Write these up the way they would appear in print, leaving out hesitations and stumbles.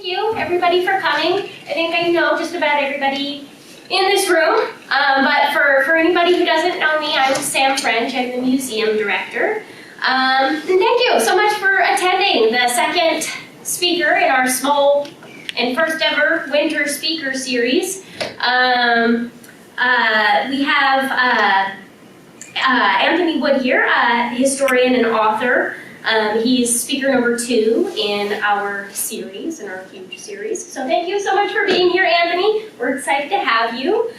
thank you everybody for coming. I think I know just about everybody in this room, but for anybody who doesn't know me, I'm Sam French. I'm the museum director. And thank you so much for attending the second speaker in our small and first ever winter speaker series. We have Anthony Wood here, a historian and author. He's speaker number 2 in our series, in our huge series. So thank you so much for being here, Anthony. We're excited to have you.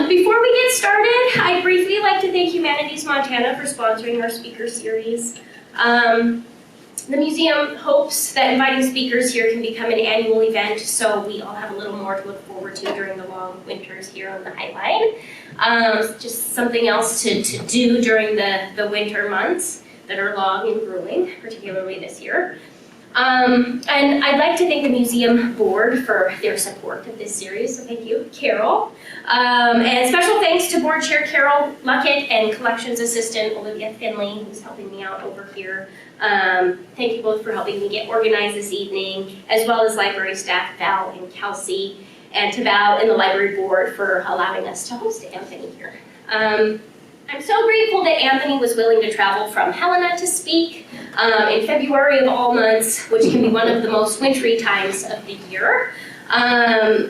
Before we get started, I'd briefly like to thank Humanities Montana for sponsoring our speaker series. The museum hopes that inviting speakers here can become an annual event, so we all have a little more to look forward to during the long winters here on the High Line. Just something else to do during the winter months that are long and grueling, particularly this year. And I'd like to thank the museum board for their support of this series, so thank you, Carol. And special thanks to board chair Carol Luckett and collections assistant Olivia Finley, who's helping me out over here. Thank you both for helping me get organized this evening, as well as library staff Val and Kelsey, and to Val and the library board for allowing us to host Anthony here. I'm so grateful that Anthony was willing to travel from Helena to speak in February of all months, which can be one of the most wintry times of the year.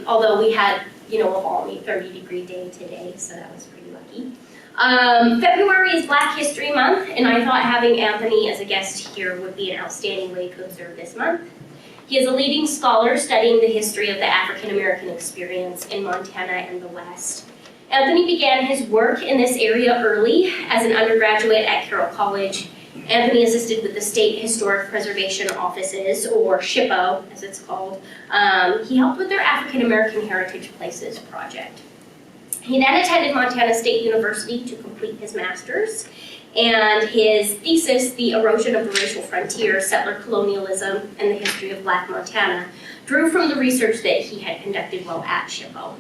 Although we had, a balmy 30-degree day today, so that was pretty lucky. February is Black History Month, and I thought having Anthony as a guest here would be an outstanding way to observe this month. He is a leading scholar studying the history of the African American experience in Montana and the West. Anthony began his work in this area early as an undergraduate at Carroll College. Anthony assisted with the State Historic Preservation Offices, or SHPO as it's called. He helped with their African American Heritage Places project. He then attended Montana State University to complete his master's, and his thesis, The Erosion of the Racial Frontier, Settler Colonialism, and the History of Black Montana, drew from the research that he had conducted while at SHPO.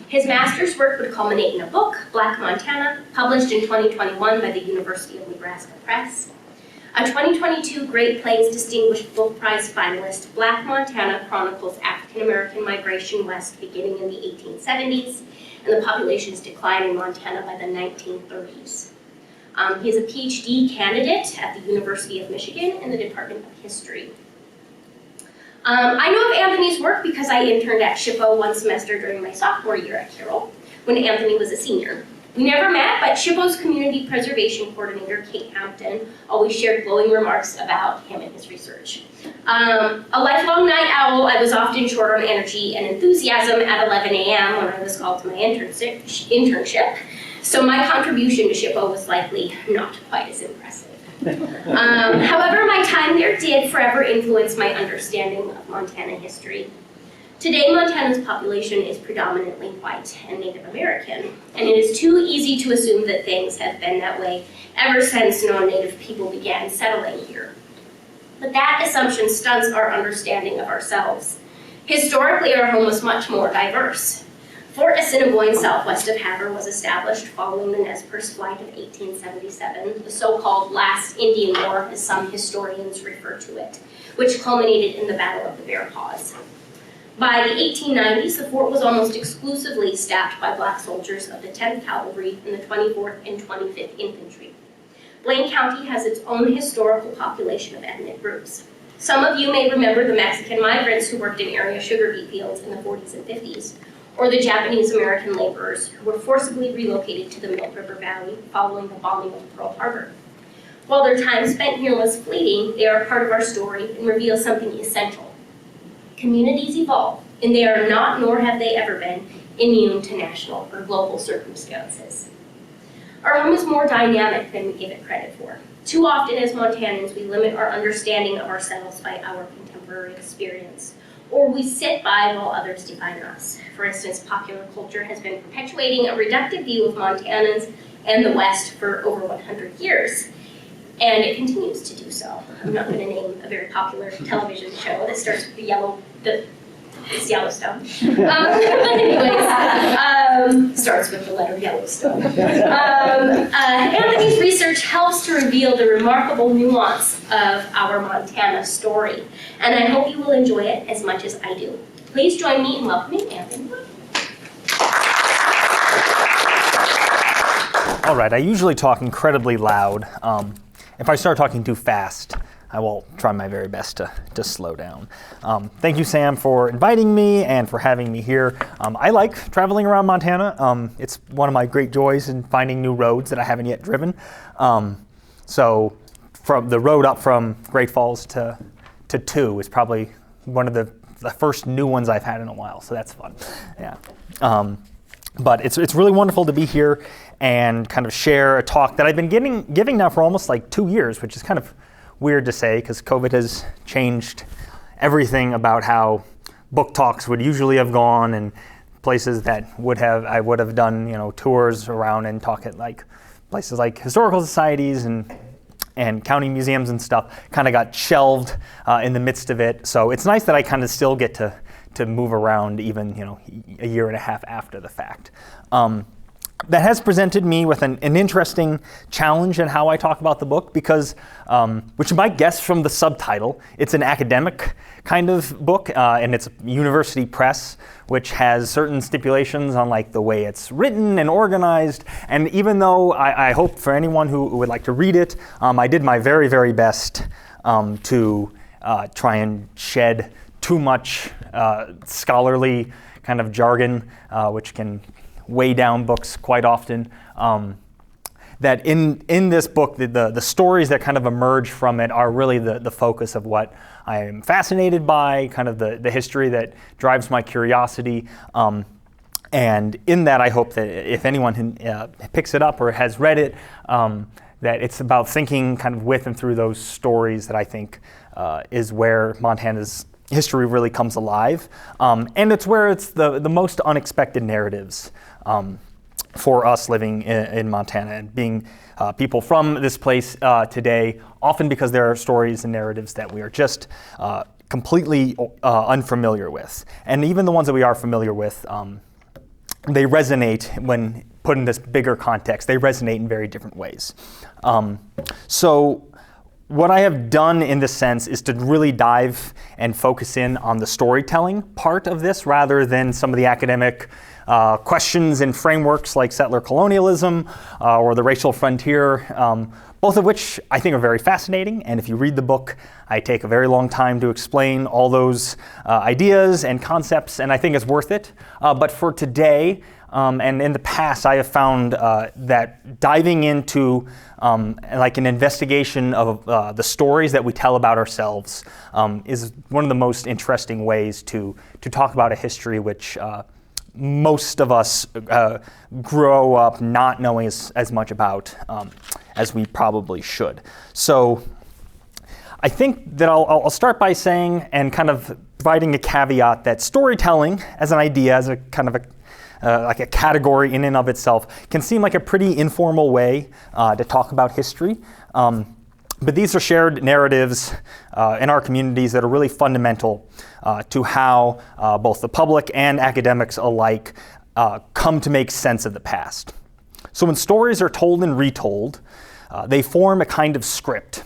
His master's work would culminate in a book, Black Montana, published in 2021 by the University of Nebraska Press. A 2022 Great Plains Distinguished Book Prize finalist, Black Montana chronicles African American migration west beginning in the 1870s and the population's decline in Montana by the 1930s. He is a PhD candidate at the University of Michigan in the Department of History. I know of Anthony's work because I interned at SHPO one semester during my sophomore year at Carroll, when Anthony was a senior. We never met, but SHPO's community preservation coordinator, Kate Hampton, always shared glowing remarks about him and his research. A lifelong night owl, I was often short on energy and enthusiasm at 11 a.m. when I was called to my internship, so my contribution to SHPO was likely not quite as impressive. However, my time there did forever influence my understanding of Montana history. Today, Montana's population is predominantly white and Native American, and it is too easy to assume that things have been that way ever since non-Native people began settling here. But that assumption stunts our understanding of ourselves. Historically, our home was much more diverse. Fort Assiniboine, southwest of Havre, was established following the Nez Perce Flight of 1877, the so-called Last Indian War, as some historians refer to it, which culminated in the Battle of the Bear Paws. By the 1890s, the fort was almost exclusively staffed by Black soldiers of the 10th Cavalry and the 24th and 25th Infantry. Blaine County has its own historical population of ethnic groups. Some of you may remember the Mexican migrants who worked in area sugar beet fields in the 40s and 50s, or the Japanese American laborers who were forcibly relocated to the Milk River Valley following the bombing of Pearl Harbor. While their time spent here was fleeting, they are part of our story and reveal something essential. Communities evolve, and they are not, nor have they ever been, immune to national or global circumstances. Our home is more dynamic than we give it credit for. Too often as Montanans, we limit our understanding of ourselves by our contemporary experience, or we sit by while others define us. For instance, popular culture has been perpetuating a reductive view of Montanans and the West for over 100 years, and it continues to do so. I'm not going to name a very popular television show that starts with the It's Yellowstone. Starts with the letter Yellowstone. Anthony's research helps to reveal the remarkable nuance of our Montana story, and I hope you will enjoy it as much as I do. Please join me in welcoming Anthony Wood. All right, I usually talk incredibly loud. If I start talking too fast, I will try my very best to slow down. Thank you, Sam, for inviting me and for having me here. I like traveling around Montana. It's one of my great joys in finding new roads that I haven't yet driven. So from the road up from Great Falls to 2 is probably one of the first new ones I've had in a while, so that's fun. Yeah. But it's really wonderful to be here and kind of share a talk that I've been giving now for almost like 2 years, which is kind of weird to say because COVID has changed everything about how book talks would usually have gone, and places that I would have done tours around and talk at like places like historical societies and county museums and stuff kind of got shelved in the midst of it. So it's nice that I kind of still get to move around even a year and a half after the fact. That has presented me with an interesting challenge in how I talk about the book because, which you might guess from the subtitle, it's an academic kind of book, and it's a university press, which has certain stipulations on like the way it's written and organized. And even though I hope for anyone who would like to read it, I did my very, very best to try and shed too much scholarly kind of jargon, which can weigh down books quite often. That in this book, the stories that kind of emerge from it are really the focus of what I am fascinated by, kind of the history that drives my curiosity. And in that, I hope that if anyone picks it up or has read it, that it's about thinking kind of with and through those stories that I think is where Montana's history really comes alive. And it's where it's the most unexpected narratives for us living in Montana and being people from this place today, often because there are stories and narratives that we are just completely unfamiliar with. And even the ones that we are familiar with, they resonate when put in this bigger context. They resonate in very different ways. So what I have done in this sense is to really dive and focus in on the storytelling part of this rather than some of the academic questions and frameworks like settler colonialism or the racial frontier, both of which I think are very fascinating. And if you read the book, I take a very long time to explain all those ideas and concepts, and I think it's worth it. But for today, and in the past, I have found that diving into like an investigation of the stories that we tell about ourselves is one of the most interesting ways to talk about a history which most of us grow up not knowing as much about as we probably should. So I think that I'll start by saying and kind of providing a caveat that storytelling as an idea, as a kind of like a category in and of itself, can seem like a pretty informal way to talk about history. But these are shared narratives in our communities that are really fundamental to how both the public and academics alike come to make sense of the past. So when stories are told and retold, they form a kind of script.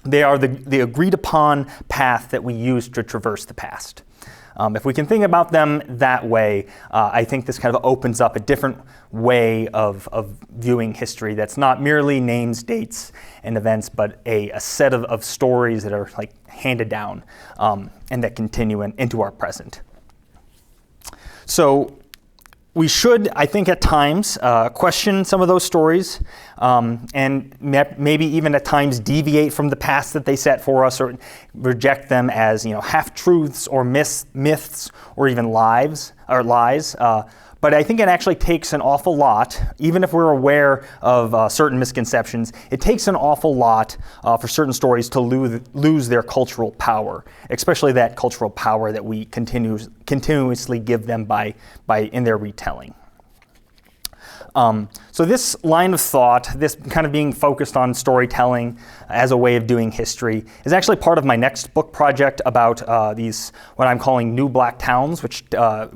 They are the agreed upon path that we use to traverse the past. If we can think about them that way, I think this kind of opens up a different way of viewing history that's not merely names, dates, and events, but a set of stories that are like handed down and that continue into our present. So we should, I think, at times question some of those stories and maybe even at times deviate from the paths that they set for us or reject them as half-truths or myths or even lies. But I think it actually takes an awful lot, even if we're aware of certain misconceptions, it takes an awful lot for certain stories to lose their cultural power, especially that cultural power that we continuously give them by in their retelling. So this line of thought, this kind of being focused on storytelling as a way of doing history, is actually part of my next book project about these, what I'm calling new black towns, which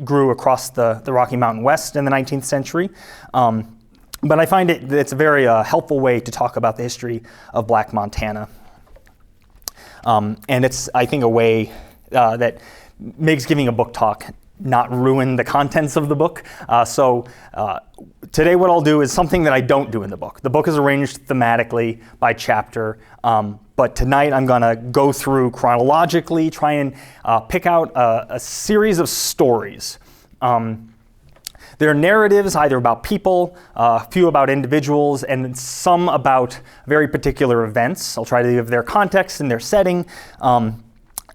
grew across the Rocky Mountain West in the 19th century. But I find it's a very helpful way to talk about the history of Black Montana. And it's, I think, a way that makes giving a book talk not ruin the contents of the book. So today what I'll do is something that I don't do in the book. The book is arranged thematically by chapter, but tonight I'm going to go through chronologically, try and pick out a series of stories. There are narratives either about people, a few about individuals, and some about very particular events. I'll try to give their context and their setting,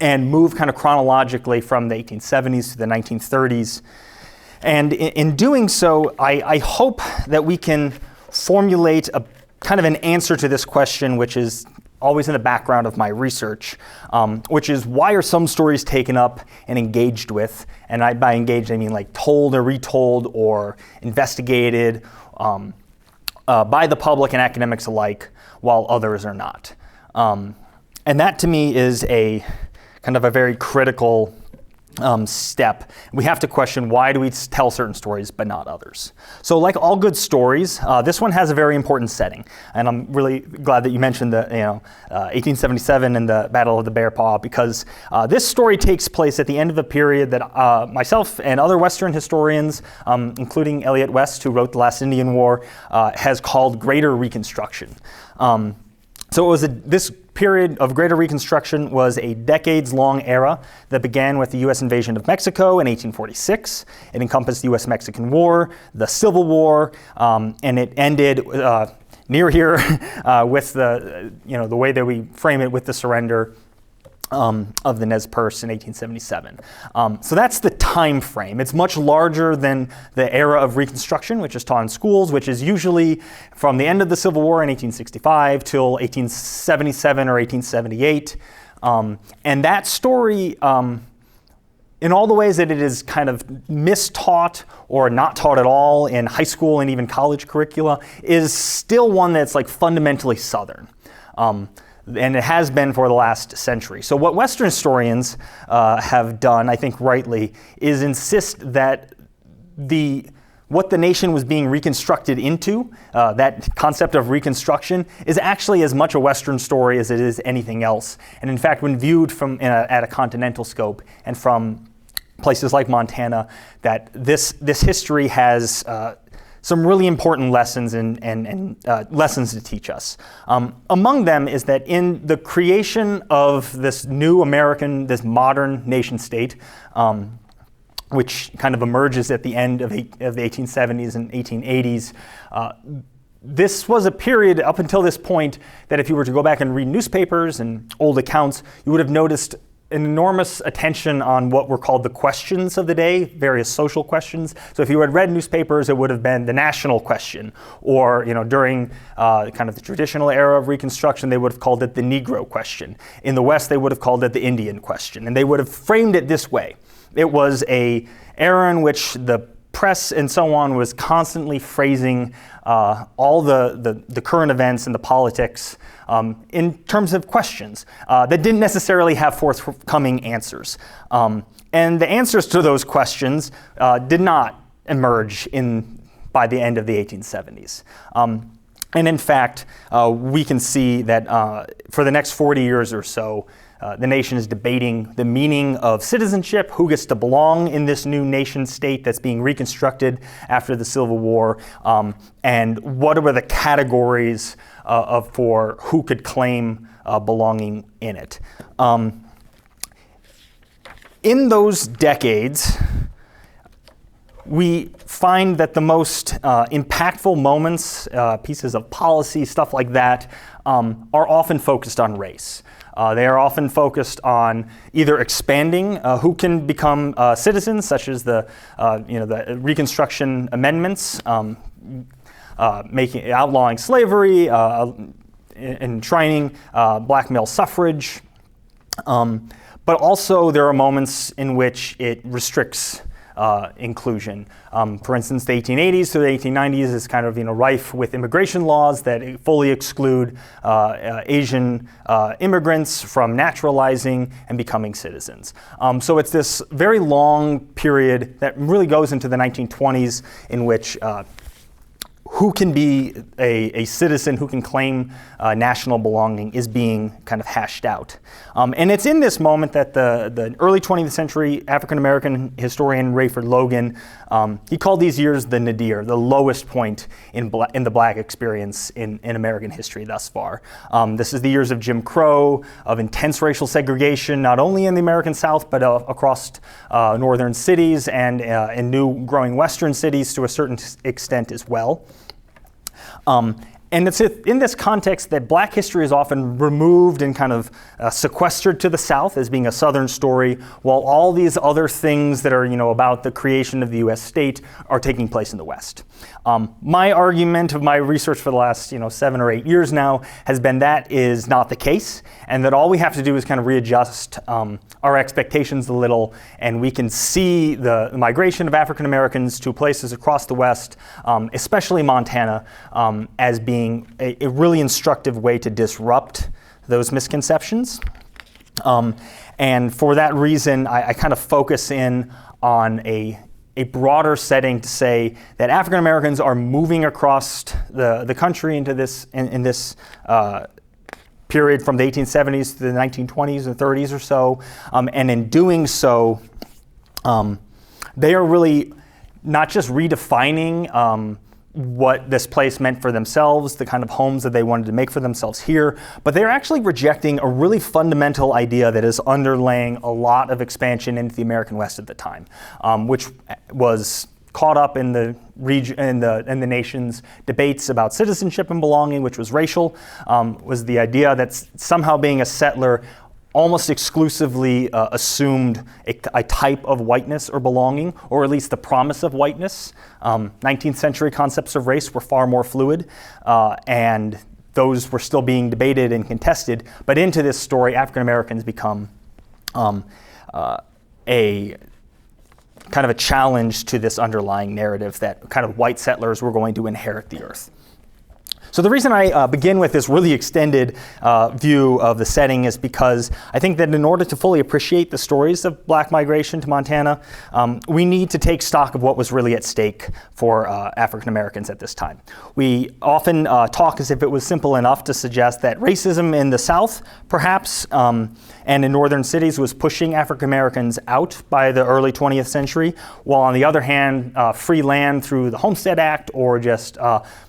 and move kind of chronologically from the 1870s to the 1930s. And in doing so, I hope that we can formulate a kind of an answer to this question, which is always in the background of my research, which is why are some stories taken up and engaged with? And by engaged, I mean like told or retold or investigated by the public and academics alike, while others are not. And that to me is a kind of a very critical step. We have to question, why do we tell certain stories but not others? So like all good stories, this one has a very important setting. And I'm really glad that you mentioned the 1877 and the Battle of the Bear Paw, because this story takes place at the end of a period that myself and other Western historians, including Elliott West, who wrote The Last Indian War, has called Greater Reconstruction. So it was this period of Greater Reconstruction was a decades-long era that began with the U.S. invasion of Mexico in 1846. It encompassed the U.S.-Mexican War, the Civil War, and it ended near here with the way that we frame it with the surrender of the Nez Perce in 1877. So that's the time frame. It's much larger than the era of Reconstruction, which is taught in schools, which is usually from the end of the Civil War in 1865 till 1877 or 1878. And that story, in all the ways that it is kind of mistaught or not taught at all in high school and even college curricula, is still one that's like fundamentally Southern. And it has been for the last century. So what Western historians have done, I think rightly, is insist that what the nation was being reconstructed into, that concept of Reconstruction, is actually as much a Western story as it is anything else. And in fact, when viewed from at a continental scope and from places like Montana, that this history has some really important lessons and lessons to teach us. Among them is that in the creation of this new American, this modern nation state, which kind of emerges at the end of the 1870s and 1880s, this was a period up until this point that if you were to go back and read newspapers and old accounts, you would have noticed an enormous attention on what were called the questions of the day, various social questions. So if you had read newspapers, it would have been the national question, or during kind of the traditional era of Reconstruction, they would have called it the Negro question. In the West, they would have called it the Indian question, and they would have framed it this way. It was an era in which the press and so on was constantly phrasing all the current events and the politics in terms of questions that didn't necessarily have forthcoming answers. And the answers to those questions did not emerge by the end of the 1870s. And in fact, we can see that for the next 40 years or so, the nation is debating the meaning of citizenship, who gets to belong in this new nation state that's being reconstructed after the Civil War, and what are the categories for who could claim belonging in it. In those decades, we find that the most impactful moments, pieces of policy, stuff like that, are often focused on race. They are often focused on either expanding who can become citizens, such as the Reconstruction amendments, outlawing slavery, enshrining black male suffrage. But also there are moments in which it restricts inclusion. For instance, the 1880s to the 1890s is kind of rife with immigration laws that fully exclude Asian immigrants from naturalizing and becoming citizens. So it's this very long period that really goes into the 1920s in which who can be a citizen, who can claim national belonging is being kind of hashed out. And it's in this moment that the early 20th century African-American historian Rayford Logan, he called these years the nadir, the lowest point in the black experience in American history thus far. This is the years of Jim Crow, of intense racial segregation, not only in the American South, but across northern cities and in new growing western cities to a certain extent as well. And it's in this context that black history is often removed and kind of sequestered to the South as being a Southern story, while all these other things that are, about the creation of the U.S. state are taking place in the West. My argument of my research for the last, 7 or 8 years now has been that is not the case, and that all we have to do is kind of readjust our expectations a little, and we can see the migration of African Americans to places across the West, especially Montana, as being a really instructive way to disrupt those misconceptions. And for that reason, I kind of focus in on a broader setting to say that African Americans are moving across the country into this in this period from the 1870s to the 1920s and 30s or so, and in doing so, they are really not just redefining what this place meant for themselves, the kind of homes that they wanted to make for themselves here, but they're actually rejecting a really fundamental idea that is underlaying a lot of expansion into the American West at the time, which was caught up in the region in the nation's debates about citizenship and belonging, which was racial, was the idea that somehow being a settler almost exclusively assumed a type of whiteness or belonging, or at least the promise of whiteness. 19th century concepts of race were far more fluid, and those were still being debated and contested. But into this story, African Americans become a kind of a challenge to this underlying narrative that kind of white settlers were going to inherit the earth. So the reason I begin with this really extended view of the setting is because I think that in order to fully appreciate the stories of black migration to Montana, we need to take stock of what was really at stake for African Americans at this time. We often talk as if it was simple enough to suggest that racism in the South, perhaps, and in northern cities was pushing African Americans out by the early 20th century, while on the other hand, free land through the Homestead Act or just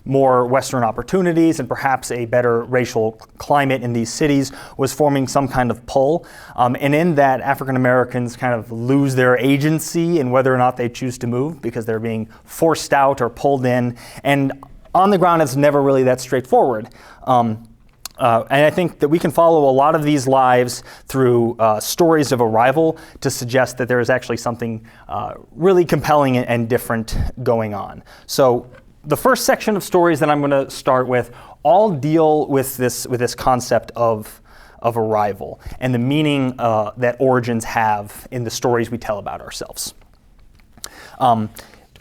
more Western opportunities and perhaps a better racial climate in these cities was forming some kind of pull. And in that, African Americans kind of lose their agency in whether or not they choose to move because they're being forced out or pulled in. And on the ground, it's never really that straightforward. And I think that we can follow a lot of these lives through stories of arrival to suggest that there is actually something really compelling and different going on. So the first section of stories that I'm going to start with all deal with this concept of arrival and the meaning that origins have in the stories we tell about ourselves.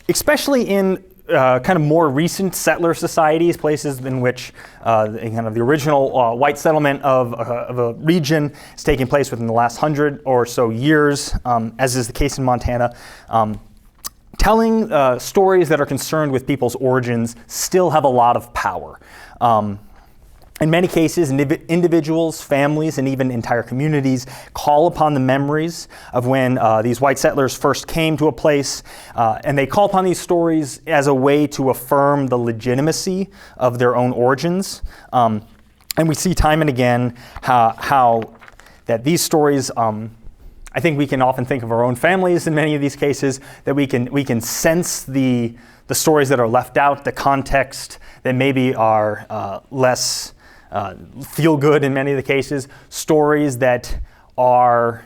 Especially in kind of more recent settler societies, places in which kind of the original white settlement of a region is taking place within the last 100 or so years, as is the case in Montana. Telling stories that are concerned with people's origins still have a lot of power. In many cases, individuals, families, and even entire communities call upon the memories of when these white settlers first came to a place, and they call upon these stories as a way to affirm the legitimacy of their own origins. And we see time and again how that these stories, I think we can often think of our own families in many of these cases, that we can sense the stories that are left out, the context that maybe are less feel good in many of the cases, stories that are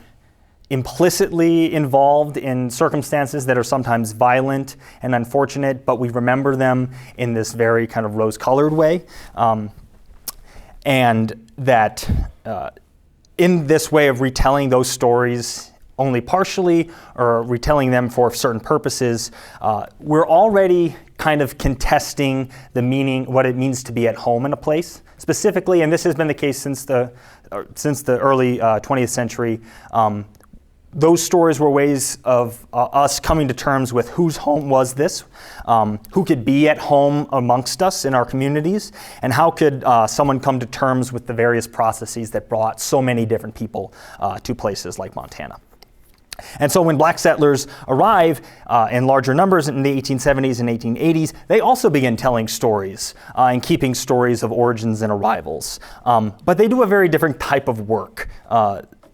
implicitly involved in circumstances that are sometimes violent and unfortunate, but we remember them in this very kind of rose-colored way. And that in this way of retelling those stories only partially or retelling them for certain purposes, we're already kind of contesting the meaning, what it means to be at home in a place. Specifically, and this has been the case since the early 20th century, those stories were ways of us coming to terms with whose home was this, who could be at home amongst us in our communities, and how could someone come to terms with the various processes that brought so many different people to places like Montana. And so when black settlers arrive in larger numbers in the 1870s and 1880s, they also begin telling stories and keeping stories of origins and arrivals. But they do a very different type of work.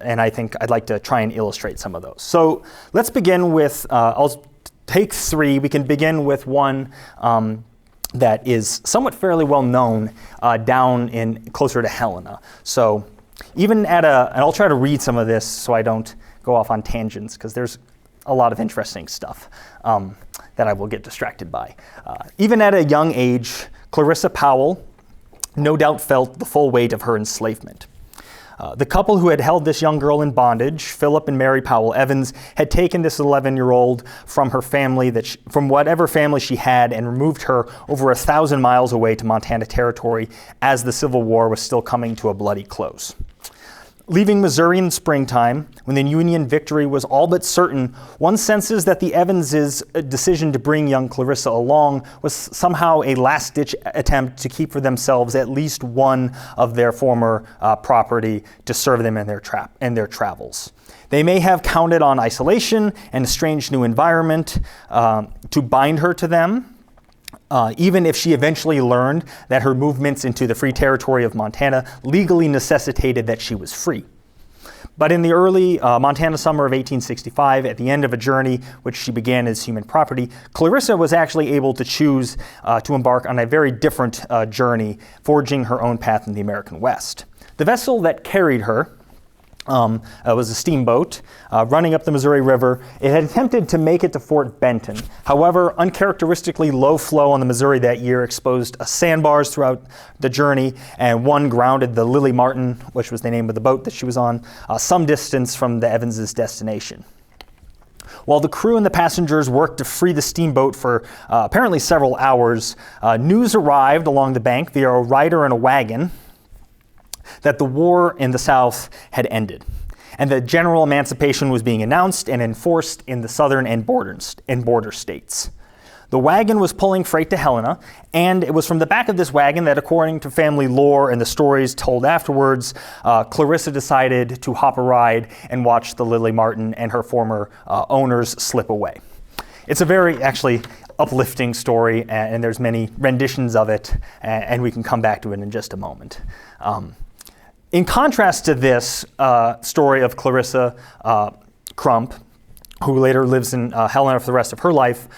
And I think I'd like to try and illustrate some of those. So let's begin with, I'll take three. We can begin with one that is somewhat fairly well known down in closer to Helena. So even at and I'll try to read some of this so I don't go off on tangents, because there's a lot of interesting stuff that I will get distracted by. Even at a young age, Clarissa Powell no doubt felt the full weight of her enslavement. The couple who had held this young girl in bondage, Philip and Mary Powell Evans, had taken this 11-year-old from her family, from whatever family she had, and removed her over 1,000 miles away to Montana Territory as the Civil War was still coming to a bloody close. Leaving Missouri in springtime, when the Union victory was all but certain, one senses that the Evans' decision to bring young Clarissa along was somehow a last-ditch attempt to keep for themselves at least one of their former property to serve them in their travels. They may have counted on isolation and a strange new environment to bind her to them, even if she eventually learned that her movements into the free territory of Montana legally necessitated that she was free. But in the early Montana summer of 1865, at the end of a journey which she began as human property, Clarissa was actually able to choose to embark on a very different journey, forging her own path in the American West. The vessel that carried her was a steamboat running up the Missouri River. It had attempted to make it to Fort Benton. However, uncharacteristically low flow on the Missouri that year exposed sandbars throughout the journey, and one grounded the Lily Martin, which was the name of the boat that she was on, some distance from the Evans' destination. While the crew and the passengers worked to free the steamboat for apparently several hours, news arrived along the bank via a rider in a wagon that the war in the South had ended, and that general emancipation was being announced and enforced in the southern and border states. The wagon was pulling freight to Helena, and it was from the back of this wagon that, according to family lore and the stories told afterwards, Clarissa decided to hop a ride and watch the Lily Martin and her former owners slip away. It's a very, actually, uplifting story, and there's many renditions of it, and we can come back to it in just a moment. In contrast to this story of Clarissa Crump, who later lives in Helena for the rest of her life,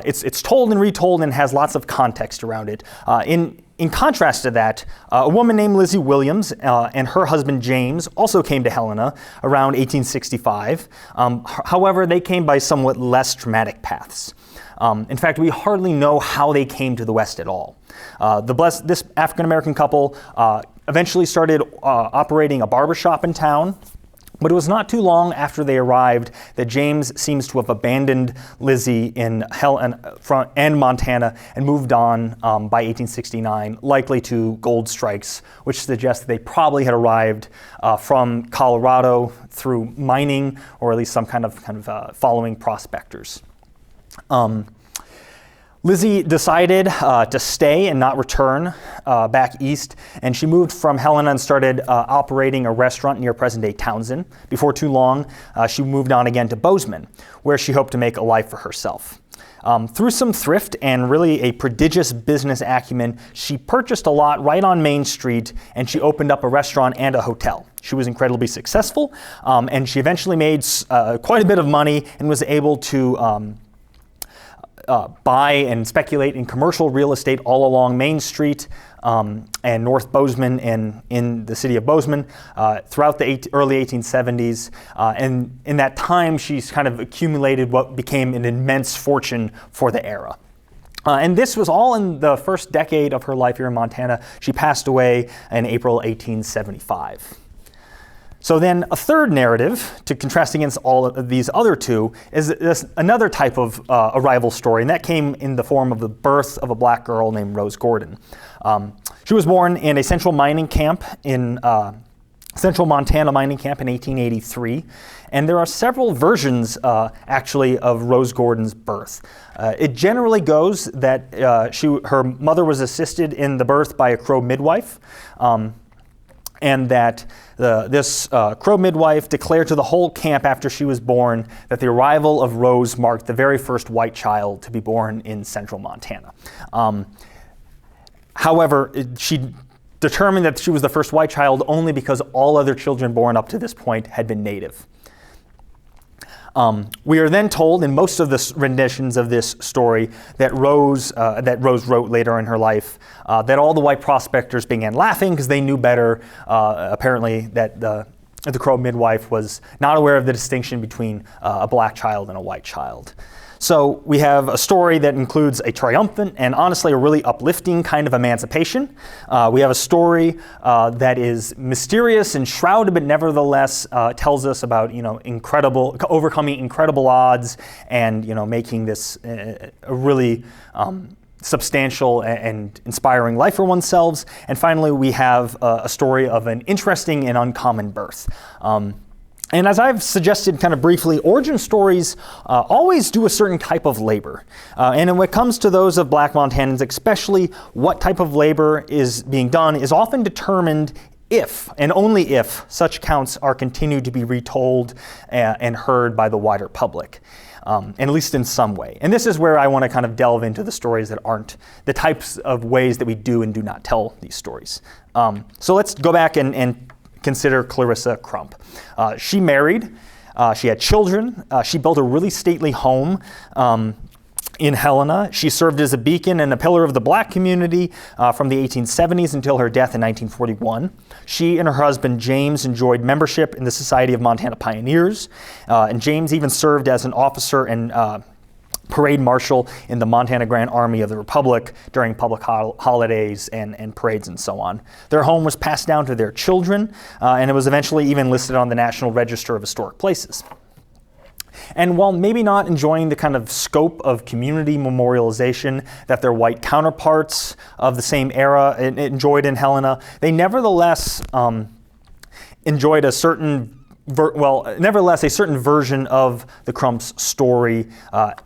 it's told and retold and has lots of context around it. In contrast to that, a woman named Lizzie Williams and her husband James also came to Helena around 1865. However, they came by somewhat less dramatic paths. In fact, we hardly know how they came to the West at all. This African-American couple eventually started operating a barbershop in town, but it was not too long after they arrived that James seems to have abandoned Lizzie in and Montana and moved on by 1869, likely to gold strikes, which suggests that they probably had arrived from Colorado through mining, or at least some kind of following prospectors. Lizzie decided to stay and not return back east, and she moved from Helena and started operating a restaurant near present-day Townsend. Before too long, she moved on again to Bozeman, where she hoped to make a life for herself. Through some thrift and really a prodigious business acumen, she purchased a lot right on Main Street, and she opened up a restaurant and a hotel. She was incredibly successful, and she eventually made quite a bit of money and was able to buy and speculate in commercial real estate all along Main Street and North Bozeman and in the city of Bozeman throughout the early 1870s. And in that time, she's kind of accumulated what became an immense fortune for the era. And this was all in the first decade of her life here in Montana. She passed away in April 1875. So then a third narrative, to contrast against all of these other two, is another type of arrival story, and that came in the form of the birth of a black girl named Rose Gordon. She was born in a central mining camp in Central Montana mining camp in 1883, and there are several versions actually of Rose Gordon's birth. It generally goes that her mother was assisted in the birth by a Crow midwife, and that this Crow midwife declared to the whole camp after she was born that the arrival of Rose marked the very first white child to be born in central Montana. However, she determined that she was the first white child only because all other children born up to this point had been native. We are then told in most of the renditions of this story that Rose wrote later in her life that all the white prospectors began laughing because they knew better, apparently, that the Crow midwife was not aware of the distinction between a black child and a white child. So we have a story that includes a triumphant and honestly a really uplifting kind of emancipation. We have a story that is mysterious and shrouded, but nevertheless tells us about overcoming incredible odds and making this a really substantial and inspiring life for oneself. And finally, we have a story of an interesting and uncommon birth. And as I've suggested kind of briefly, origin stories always do a certain type of labor. And when it comes to those of black Montanans, especially what type of labor is being done is often determined if, and only if, such accounts are continued to be retold and heard by the wider public. And at least in some way. And this is where I want to kind of delve into the stories that aren't the types of ways that we do and do not tell these stories. So let's go back and consider Clarissa Crump. She married, she had children, she built a really stately home in Helena. She served as a beacon and a pillar of the black community from the 1870s until her death in 1941. She and her husband James enjoyed membership in the Society of Montana Pioneers, and James even served as an officer and parade marshal in the Montana Grand Army of the Republic during public holidays and parades and so on. Their home was passed down to their children, and it was eventually even listed on the National Register of Historic Places. And while maybe not enjoying the kind of scope of community memorialization that their white counterparts of the same era enjoyed in Helena, they nevertheless enjoyed a certain version of the Crump's story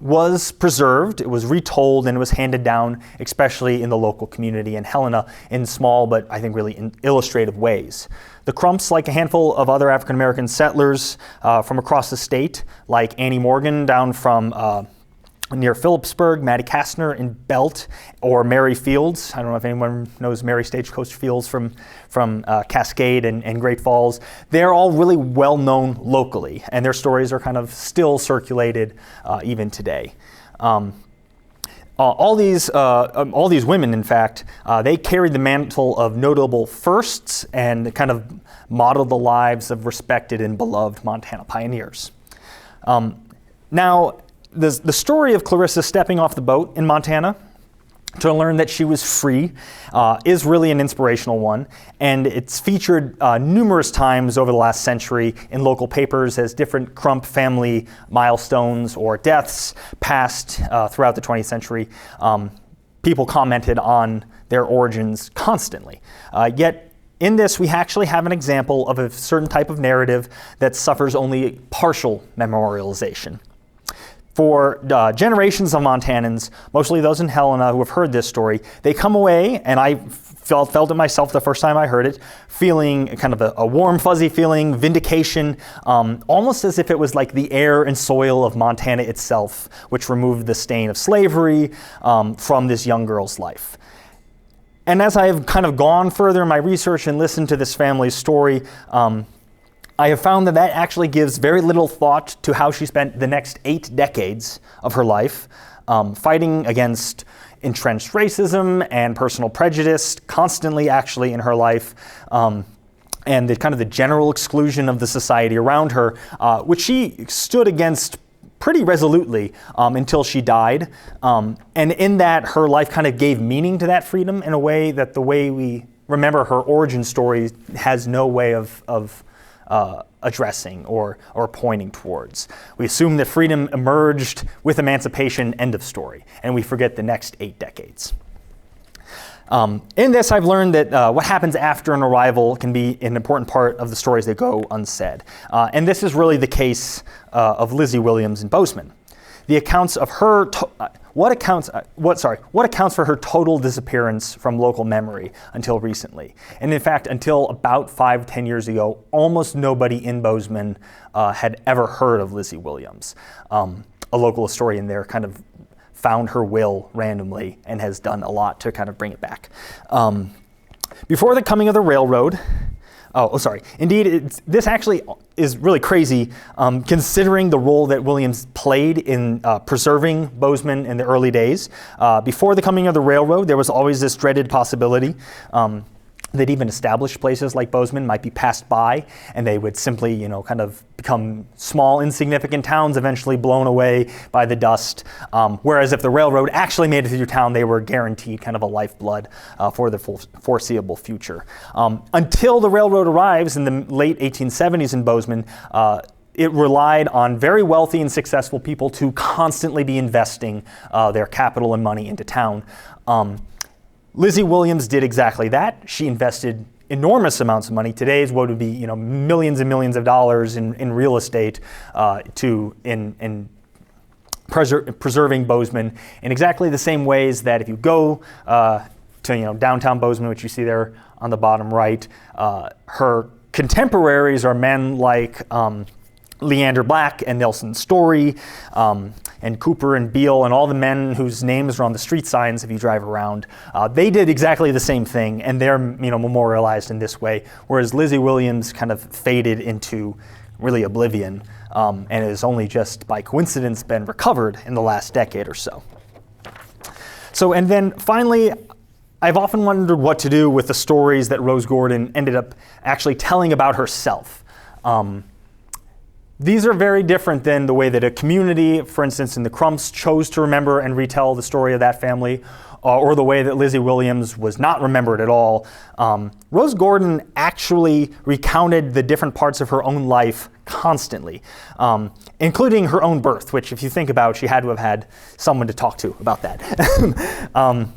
was preserved, it was retold, and it was handed down, especially in the local community in Helena, in small but I think really illustrative ways. The Crumps, like a handful of other African American settlers from across the state, like Annie Morgan down from near Phillipsburg, Mattie Kastner in Belt, or Mary Fields. I don't know if anyone knows Mary Stagecoach Fields from Cascade and Great Falls. They're all really well known locally, and their stories are kind of still circulated even today. All these women, in fact, they carried the mantle of notable firsts and kind of modeled the lives of respected and beloved Montana pioneers. Now, the story of Clarissa stepping off the boat in Montana to learn that she was free is really an inspirational one, and it's featured numerous times over the last century in local papers as different Crump family milestones or deaths passed throughout the 20th century. People commented on their origins constantly. Yet in this, we actually have an example of a certain type of narrative that suffers only partial memorialization. For generations of Montanans, mostly those in Helena who have heard this story, they come away, and I felt it myself the first time I heard it, feeling kind of a warm, fuzzy feeling, vindication, almost as if it was like the air and soil of Montana itself, which removed the stain of slavery from this young girl's life. And as I have kind of gone further in my research and listened to this family's story, I have found that actually gives very little thought to how she spent the next 8 decades of her life fighting against entrenched racism and personal prejudice constantly actually in her life, and the kind of the general exclusion of the society around her, which she stood against pretty resolutely until she died. And in that, her life kind of gave meaning to that freedom in a way that the way we remember her origin story has no way of addressing or pointing towards. We assume that freedom emerged with emancipation, end of story, and we forget the next 8 decades. In this, I've learned that what happens after an arrival can be an important part of the stories that go unsaid. And this is really the case of Lizzie Williams in Bozeman. The accounts of her, what accounts for her total disappearance from local memory until recently. And in fact, until about 5-10 years ago, almost nobody in Bozeman had ever heard of Lizzie Williams. A local historian there kind of found her will randomly and has done a lot to kind of bring it back. Before the coming of the railroad, indeed, this actually is really crazy considering the role that Williams played in preserving Bozeman in the early days. Before the coming of the railroad, there was always this dreaded possibility that even established places like Bozeman might be passed by, and they would simply, kind of become small, insignificant towns, eventually blown away by the dust. Whereas if the railroad actually made it through town, they were guaranteed kind of a lifeblood for the foreseeable future. Until the railroad arrives in the late 1870s in Bozeman, it relied on very wealthy and successful people to constantly be investing their capital and money into town. Lizzie Williams did exactly that. She invested enormous amounts of money. Today's what would be, millions and millions of dollars in real estate in preserving Bozeman in exactly the same ways that if you go to downtown Bozeman, which you see there on the bottom right, her contemporaries are men like Leander Black and Nelson Story, and Cooper and Beale and all the men whose names are on the street signs if you drive around. They did exactly the same thing, and they're memorialized in this way, whereas Lizzie Williams kind of faded into really oblivion, and has only just by coincidence been recovered in the last decade or so. And then finally, I've often wondered what to do with the stories that Rose Gordon ended up actually telling about herself. These are very different than the way that a community, for instance, in the Crumps, chose to remember and retell the story of that family, or the way that Lizzie Williams was not remembered at all. Rose Gordon actually recounted the different parts of her own life constantly, including her own birth, which if you think about, she had to have had someone to talk to about that.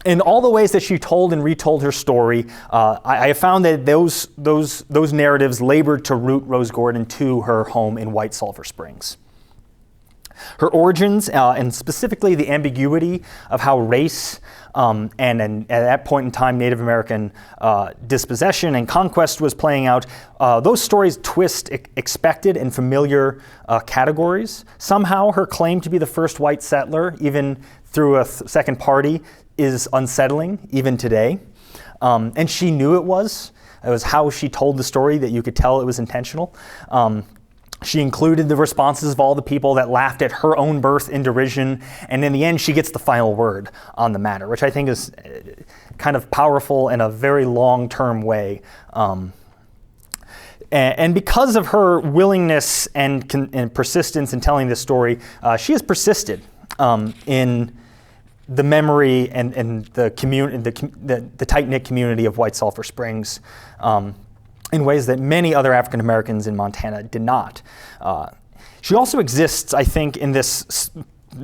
In all the ways that she told and retold her story, I have found that those narratives labored to root Rose Gordon to her home in White Sulphur Springs. Her origins, and specifically the ambiguity of how race and at that point in time Native American dispossession and conquest was playing out, those stories twist expected and familiar categories. Somehow her claim to be the first white settler, even through a second party, is unsettling even today. And she knew it was. It was how she told the story that you could tell it was intentional. She included the responses of all the people that laughed at her own birth in derision, and in the end she gets the final word on the matter, which I think is kind of powerful in a very long-term way. And because of her willingness and persistence in telling this story, she has persisted in the memory and the tight-knit community of White Sulphur Springs in ways that many other African Americans in Montana did not. She also exists, I think, in this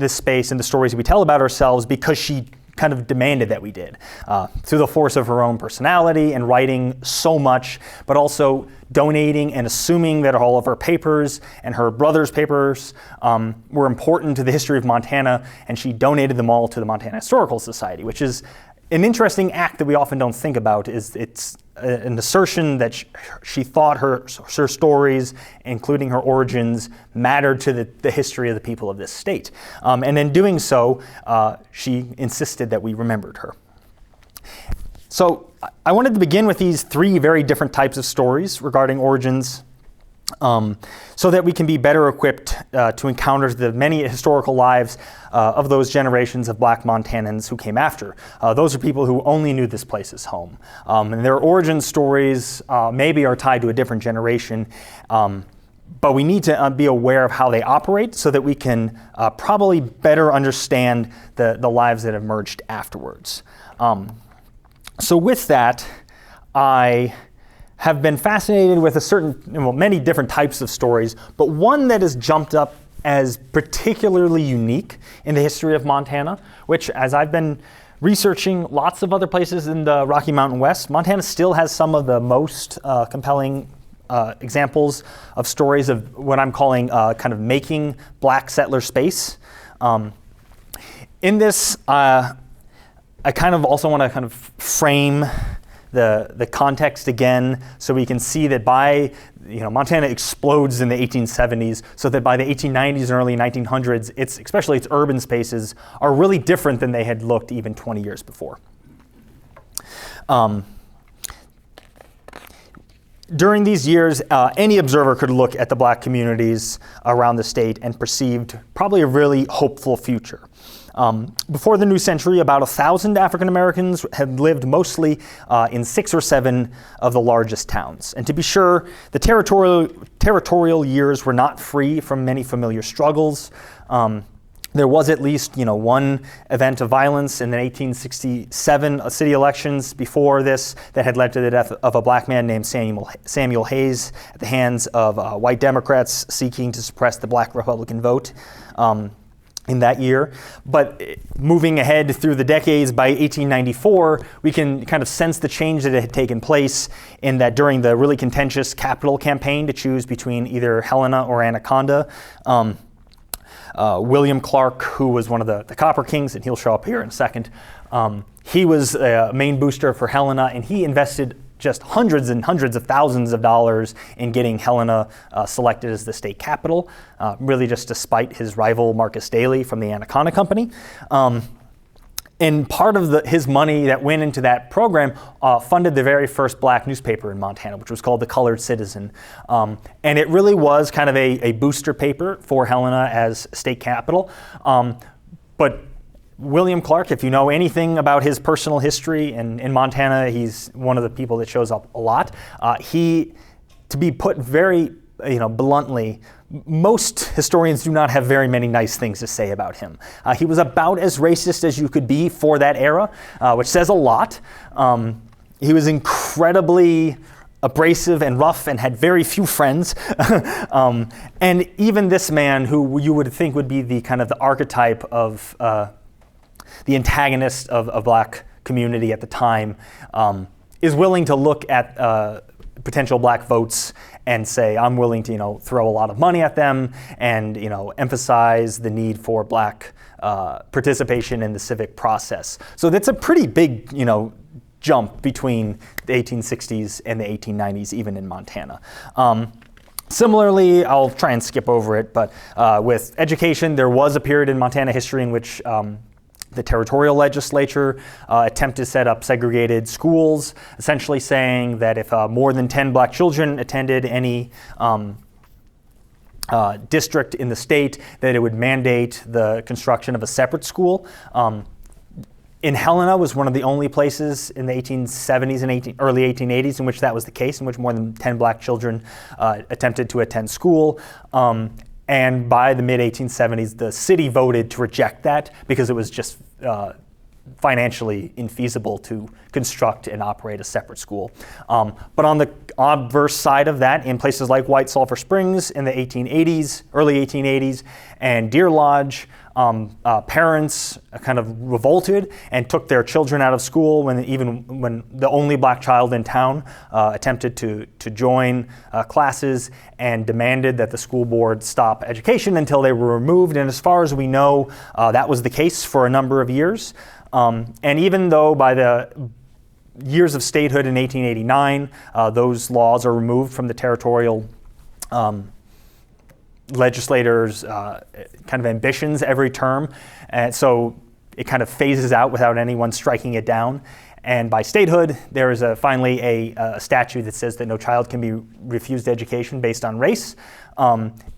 space and the stories we tell about ourselves because she kind of demanded that we did, through the force of her own personality and writing so much, but also donating and assuming that all of her papers and her brother's papers were important to the history of Montana, and she donated them all to the Montana Historical Society, which is an interesting act that we often don't think about. It's an assertion that she thought her stories, including her origins, mattered to the history of the people of this state. And in doing so, she insisted that we remembered her. So I wanted to begin with these 3 very different types of stories regarding origins, so that we can be better equipped to encounter the many historical lives of those generations of Black Montanans who came after. Those are people who only knew this place as home. And their origin stories maybe are tied to a different generation, but we need to be aware of how they operate so that we can probably better understand the lives that emerged afterwards. So with that, I have been fascinated with many different types of stories, but one that has jumped up as particularly unique in the history of Montana, which, as I've been researching lots of other places in the Rocky Mountain West, Montana still has some of the most compelling examples of stories of what I'm calling kind of making black settler space. In this, I kind of also want to kind of frame the context again, so we can see that Montana explodes in the 1870s, so that by the 1890s and early 1900s, especially its urban spaces are really different than they had looked even 20 years before. During these years, any observer could look at the black communities around the state and perceived probably a really hopeful future. Before the new century, about 1,000 African Americans had lived mostly in 6 or 7 of the largest towns. And to be sure, the territorial years were not free from many familiar struggles. There was at least, one event of violence in the 1867 city elections before this that had led to the death of a black man named Samuel Hayes at the hands of white Democrats seeking to suppress the black Republican vote. In that year. But moving ahead through the decades, by 1894, we can kind of sense the change that had taken place in that during the really contentious capital campaign to choose between either Helena or Anaconda, William Clark, who was one of the Copper Kings, and he'll show up here in a second, he was a main booster for Helena, and he invested just hundreds and hundreds of thousands of dollars in getting Helena selected as the state capital, really just despite his rival Marcus Daly from the Anaconda Company. And part of his money that went into that program funded the very first black newspaper in Montana, which was called the Colored Citizen. And it really was kind of a booster paper for Helena as state capital. But William Clark, if you know anything about his personal history in Montana, he's one of the people that shows up a lot. To be put very bluntly, most historians do not have very many nice things to say about him. He was about as racist as you could be for that era, which says a lot. He was incredibly abrasive and rough and had very few friends. And even this man, who you would think would be the kind of the archetype of the antagonist of a black community at the time, is willing to look at potential black votes and say, I'm willing to throw a lot of money at them and emphasize the need for black participation in the civic process. So that's a pretty big jump between the 1860s and the 1890s, even in Montana. Similarly, I'll try and skip over it, but with education, there was a period in Montana history in which the territorial legislature attempted to set up segregated schools, essentially saying that if more than 10 black children attended any district in the state, that it would mandate the construction of a separate school. In Helena was one of the only places in the 1870s and early 1880s in which that was the case, in which more than 10 black children attempted to attend school. And by the mid-1870s, the city voted to reject that because it was just financially infeasible to construct and operate a separate school. But on the obverse side of that, in places like White Sulphur Springs in the 1880s, early 1880s, and Deer Lodge, parents kind of revolted and took their children out of school when the only black child in town attempted to join classes and demanded that the school board stop education until they were removed. And as far as we know, that was the case for a number of years. And even though by the years of statehood in 1889, those laws are removed from the territorial legislators' kind of ambitions every term. And so it kind of phases out without anyone striking it down. And by statehood, there is finally a statute that says that no child can be refused education based on race.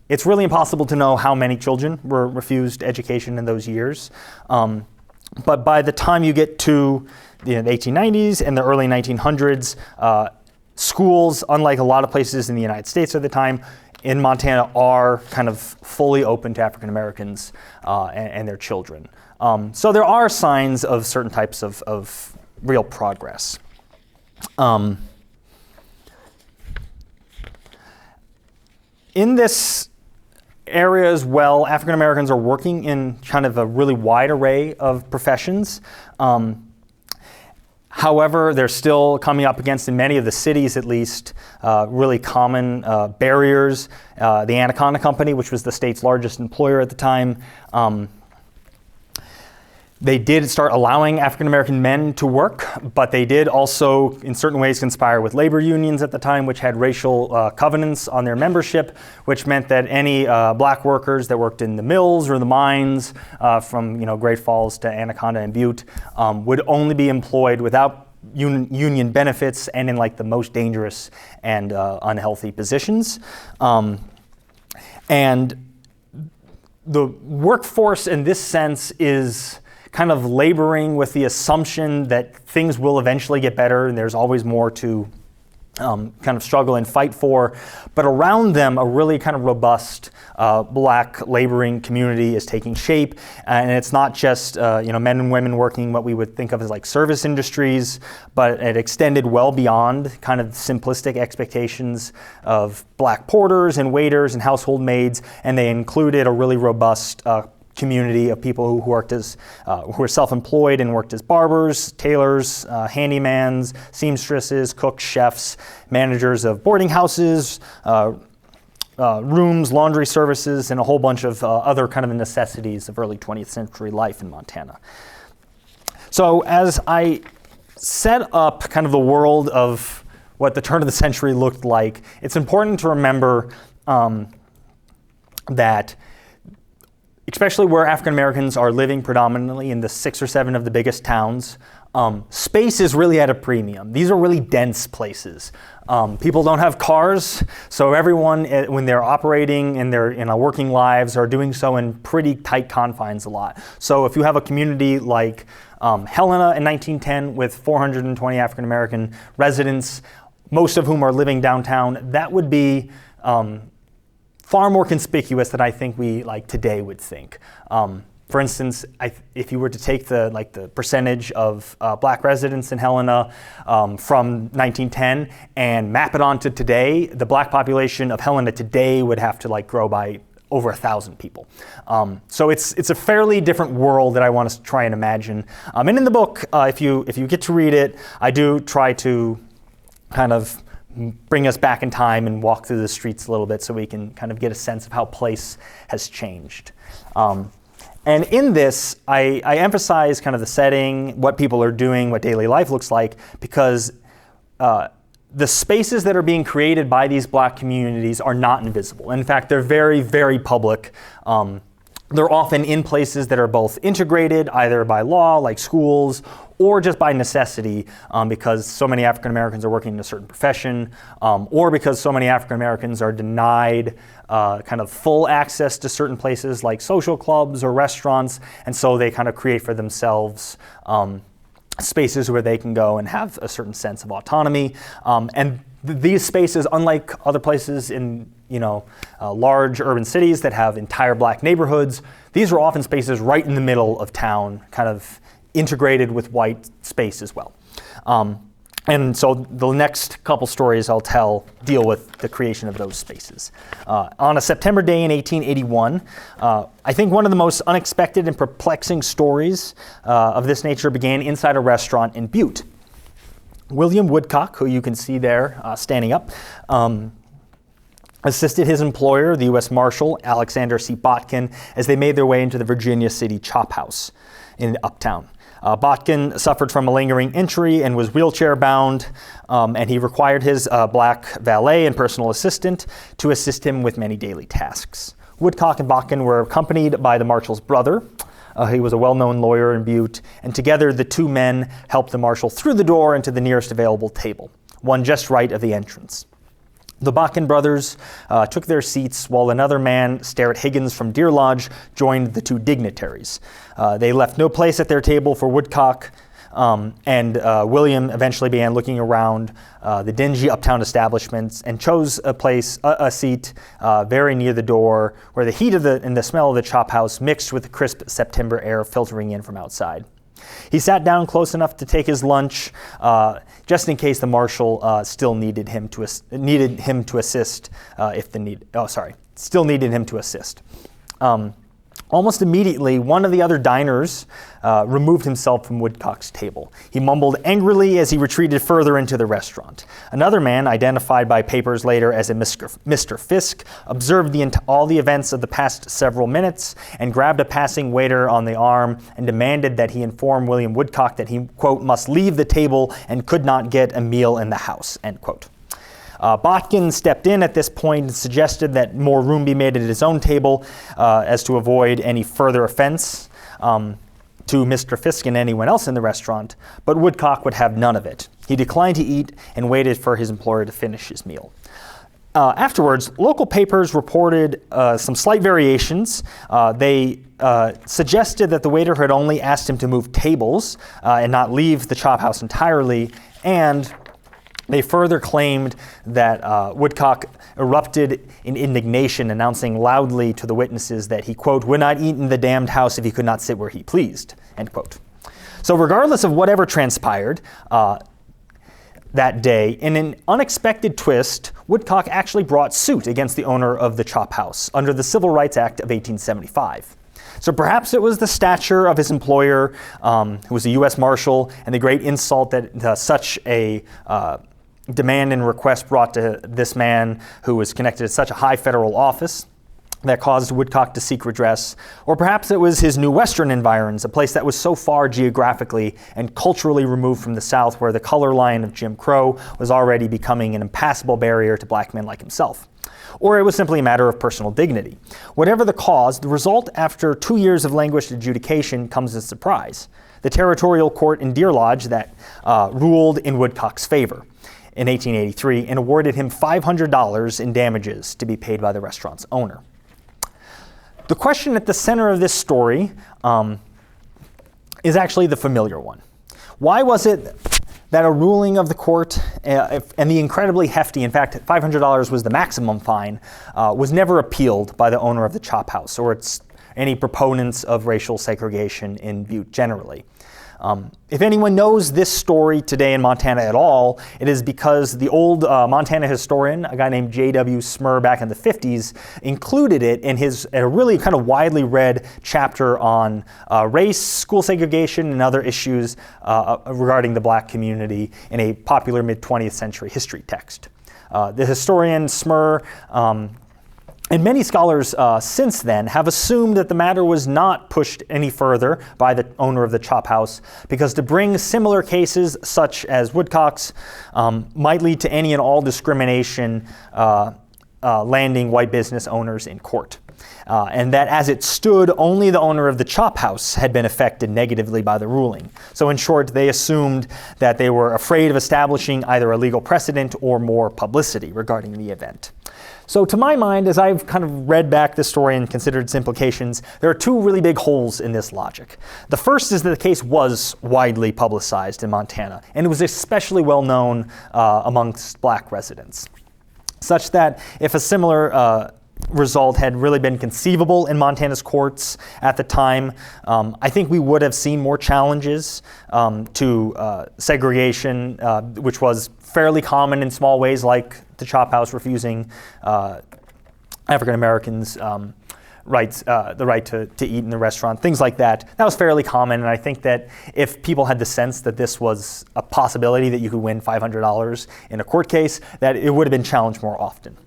It's really impossible to know how many children were refused education in those years. But by the time you get to the 1890s and the early 1900s, schools, unlike a lot of places in the United States at the time, in Montana are kind of fully open to African Americans and their children. So there are signs of certain types of real progress. In this area as well, African Americans are working in kind of a really wide array of professions. However, they're still coming up against, in many of the cities at least, really common barriers. The Anaconda Company, which was the state's largest employer at the time, they did start allowing African American men to work, but they did also, in certain ways, conspire with labor unions at the time, which had racial covenants on their membership, which meant that any black workers that worked in the mills or the mines, from Great Falls to Anaconda and Butte, would only be employed without union benefits and in like the most dangerous and unhealthy positions. And the workforce in this sense is kind of laboring with the assumption that things will eventually get better and there's always more to kind of struggle and fight for. But around them, a really kind of robust black laboring community is taking shape. And it's not just men and women working what we would think of as like service industries, but it extended well beyond kind of simplistic expectations of black porters and waiters and household maids. And they included a really robust community of people who worked as, who were self-employed and worked as barbers, tailors, handymans, seamstresses, cooks, chefs, managers of boarding houses, rooms, laundry services, and a whole bunch of other kind of necessities of early 20th century life in Montana. So as I set up kind of the world of what the turn of the century looked like, it's important to remember that especially where African Americans are living predominantly in the 6 or 7 of the biggest towns, space is really at a premium. These are really dense places. People don't have cars, so everyone, when they're operating in their working lives, are doing so in pretty tight confines a lot. So if you have a community like Helena in 1910 with 420 African American residents, most of whom are living downtown, that would be far more conspicuous than I think we like today would think. For instance, if you were to take the percentage of black residents in Helena from 1910 and map it onto today, the black population of Helena today would have to grow by over 1,000 people. So it's a fairly different world that I want to try and imagine. And in the book, if you get to read it, I do try to kind of bring us back in time and walk through the streets a little bit so we can kind of get a sense of how place has changed. And in this, I emphasize kind of the setting, what people are doing, what daily life looks like, because the spaces that are being created by these black communities are not invisible. In fact, they're very, very public. They're often in places that are both integrated, either by law, like schools, or just by necessity, because so many African Americans are working in a certain profession, or because so many African Americans are denied kind of full access to certain places like social clubs or restaurants, and so they kind of create for themselves spaces where they can go and have a certain sense of autonomy. And these spaces, unlike other places in large urban cities that have entire black neighborhoods, these are often spaces right in the middle of town, kind of integrated with white space as well. And so the next couple stories I'll tell deal with the creation of those spaces. On a September day in 1881, I think one of the most unexpected and perplexing stories of this nature began inside a restaurant in Butte. William Woodcock, who you can see there standing up, assisted his employer, the U.S. Marshal, Alexander C. Botkin, as they made their way into the Virginia City Chop House in Uptown. Botkin suffered from a lingering injury and was wheelchair-bound, and he required his black valet and personal assistant to assist him with many daily tasks. Woodcock and Botkin were accompanied by the Marshal's brother. He was a well-known lawyer in Butte, and together the two men helped the Marshal through the door into the nearest available table, one just right of the entrance. The Botkin brothers took their seats while another man, Sterrett Higgins from Deer Lodge, joined the two dignitaries. They left no place at their table for Woodcock, and William eventually began looking around the dingy uptown establishments and chose a seat very near the door where the heat and the smell of the chop house mixed with the crisp September air filtering in from outside. He sat down close enough to take his lunch, just in case the marshal still needed him to assist still needed him to assist. Almost immediately, one of the other diners removed himself from Woodcock's table. He mumbled angrily as he retreated further into the restaurant. Another man, identified by papers later as a Mr. Fisk, observed all the events of the past several minutes and grabbed a passing waiter on the arm and demanded that he inform William Woodcock that he, quote, must leave the table and could not get a meal in the house, end quote. Botkin stepped in at this point and suggested that more room be made at his own table as to avoid any further offense to Mr. Fisk and anyone else in the restaurant, but Woodcock would have none of it. He declined to eat and waited for his employer to finish his meal. Afterwards, local papers reported some slight variations. They suggested that the waiter had only asked him to move tables and not leave the chop house entirely, and they further claimed that Woodcock erupted in indignation, announcing loudly to the witnesses that he, quote, would not eat in the damned house if he could not sit where he pleased, end quote. So regardless of whatever transpired that day, in an unexpected twist, Woodcock actually brought suit against the owner of the chop house under the Civil Rights Act of 1875. So perhaps it was the stature of his employer, who was a U.S. Marshal, and the great insult that such a demand and request brought to this man who was connected to such a high federal office that caused Woodcock to seek redress. Or perhaps it was his new Western environs, a place that was so far geographically and culturally removed from the South, where the color line of Jim Crow was already becoming an impassable barrier to black men like himself. Or it was simply a matter of personal dignity. Whatever the cause, the result after 2 years of languished adjudication comes as a surprise. The territorial court in Deer Lodge that ruled in Woodcock's favor in 1883 and awarded him $500 in damages to be paid by the restaurant's owner. The question at the center of this story is actually the familiar one. Why was it that a ruling of the court and the incredibly hefty, in fact, $500 was the maximum fine, was never appealed by the owner of the chop house or any proponents of racial segregation in Butte generally? If anyone knows this story today in Montana at all, it is because the old Montana historian, a guy named J.W. Smir back in the 50s, included it in a really kind of widely read chapter on race, school segregation, and other issues regarding the black community in a popular mid-20th century history text. The historian Smir and many scholars since then have assumed that the matter was not pushed any further by the owner of the chop house, because to bring similar cases such as Woodcock's might lead to any and all discrimination landing white business owners in court. And that as it stood, only the owner of the chop house had been affected negatively by the ruling. So in short, they assumed that they were afraid of establishing either a legal precedent or more publicity regarding the event. So to my mind, as I've kind of read back this story and considered its implications, there are two really big holes in this logic. The first is that the case was widely publicized in Montana, and it was especially well known amongst black residents, such that if a similar result had really been conceivable in Montana's courts at the time, I think we would have seen more challenges to segregation, which was fairly common in small ways, like the chop house refusing African Americans the right to eat in the restaurant, things like that. That was fairly common, and I think that if people had the sense that this was a possibility that you could win $500 in a court case, that it would have been challenged more often.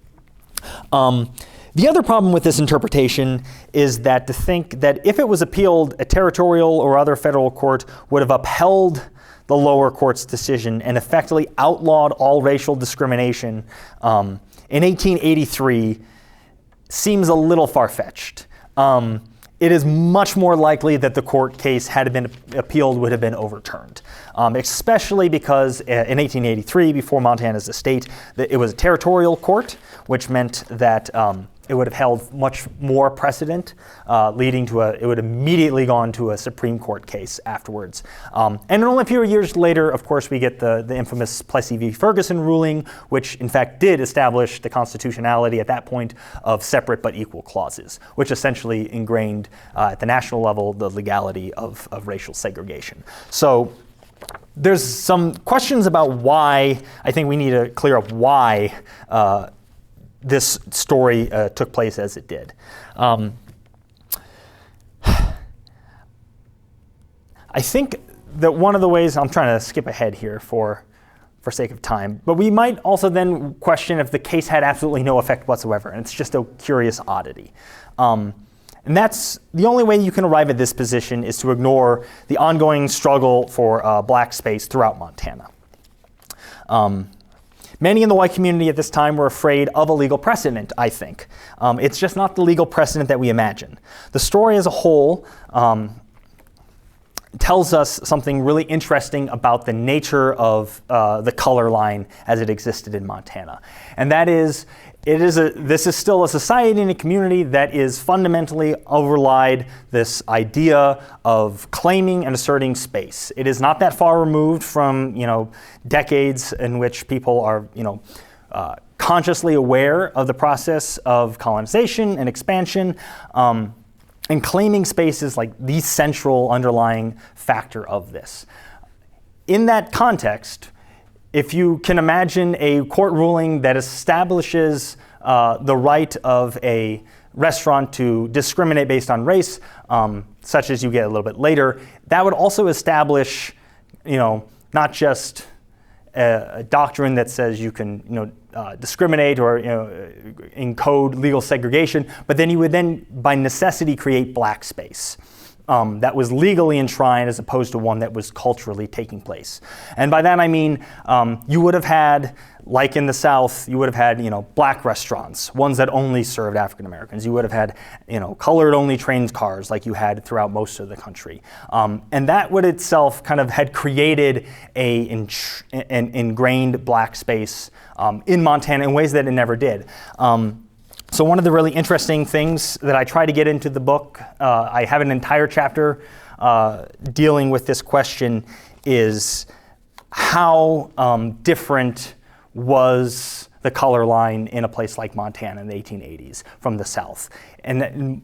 The other problem with this interpretation is that to think that if it was appealed, a territorial or other federal court would have upheld the lower court's decision and effectively outlawed all racial discrimination in 1883 seems a little far-fetched. It is much more likely that the court case, had it been appealed, would have been overturned, especially because in 1883, before Montana's a state, it was a territorial court, which meant that it would have held much more precedent, leading to it would immediately gone to a Supreme Court case afterwards. And only a few years later, of course, we get the infamous Plessy v. Ferguson ruling, which in fact did establish the constitutionality at that point of separate but equal clauses, which essentially ingrained at the national level the legality of racial segregation. So there's some questions about why. I think we need to clear up why this story took place as it did. I think that one of the ways, I'm trying to skip ahead here for sake of time, but we might also then question if the case had absolutely no effect whatsoever, and it's just a curious oddity. And that's the only way you can arrive at this position, is to ignore the ongoing struggle for black space throughout Montana. Many in the white community at this time were afraid of a legal precedent, I think. It's just not the legal precedent that we imagine. The story as a whole tells us something really interesting about the nature of the color line as it existed in Montana. And that is, this is still a society and a community that is fundamentally overlaid this idea of claiming and asserting space. It is not that far removed from, decades in which people are, consciously aware of the process of colonization and expansion, and claiming space is like the central underlying factor of this. In that context, if you can imagine a court ruling that establishes the right of a restaurant to discriminate based on race, such as you get a little bit later, that would also establish, not just a doctrine that says you can, discriminate or encode legal segregation, but then you would then, by necessity, create black space. That was legally enshrined as opposed to one that was culturally taking place. And by that I mean you would have had, like in the South, you would have had black restaurants, ones that only served African Americans. You would have had colored only train cars like you had throughout most of the country. And that would itself kind of had created an ingrained black space in Montana in ways that it never did. So one of the really interesting things that I try to get into the book, I have an entire chapter dealing with this question, is how different was the color line in a place like Montana in the 1880s from the South. And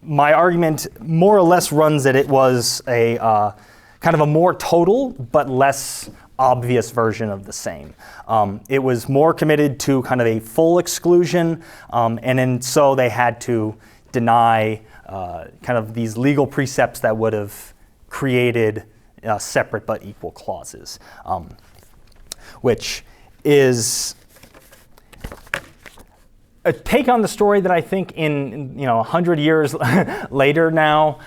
my argument more or less runs that it was a kind of a more total but less obvious version of the same. It was more committed to kind of a full exclusion, and so they had to deny kind of these legal precepts that would have created separate but equal clauses, which is a take on the story that I think in 100 years later now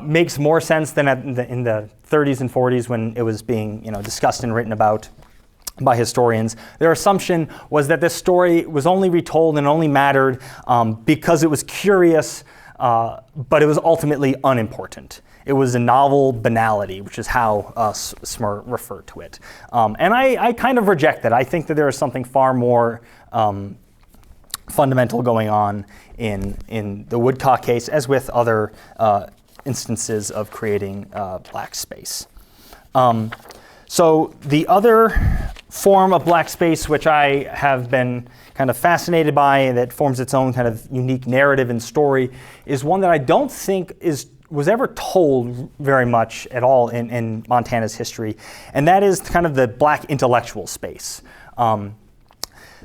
makes more sense than in the 30s and 40s when it was being discussed and written about by historians. Their assumption was that this story was only retold and only mattered because it was curious, but it was ultimately unimportant. It was a novel banality, which is how Smir referred to it. And I kind of reject that. I think that there is something far more fundamental going on in the Woodcock case, as with other instances of creating black space. So the other form of black space, which I have been kind of fascinated by, that forms its own kind of unique narrative and story, is one that I don't think was ever told very much at all in Montana's history, and that is kind of the black intellectual space.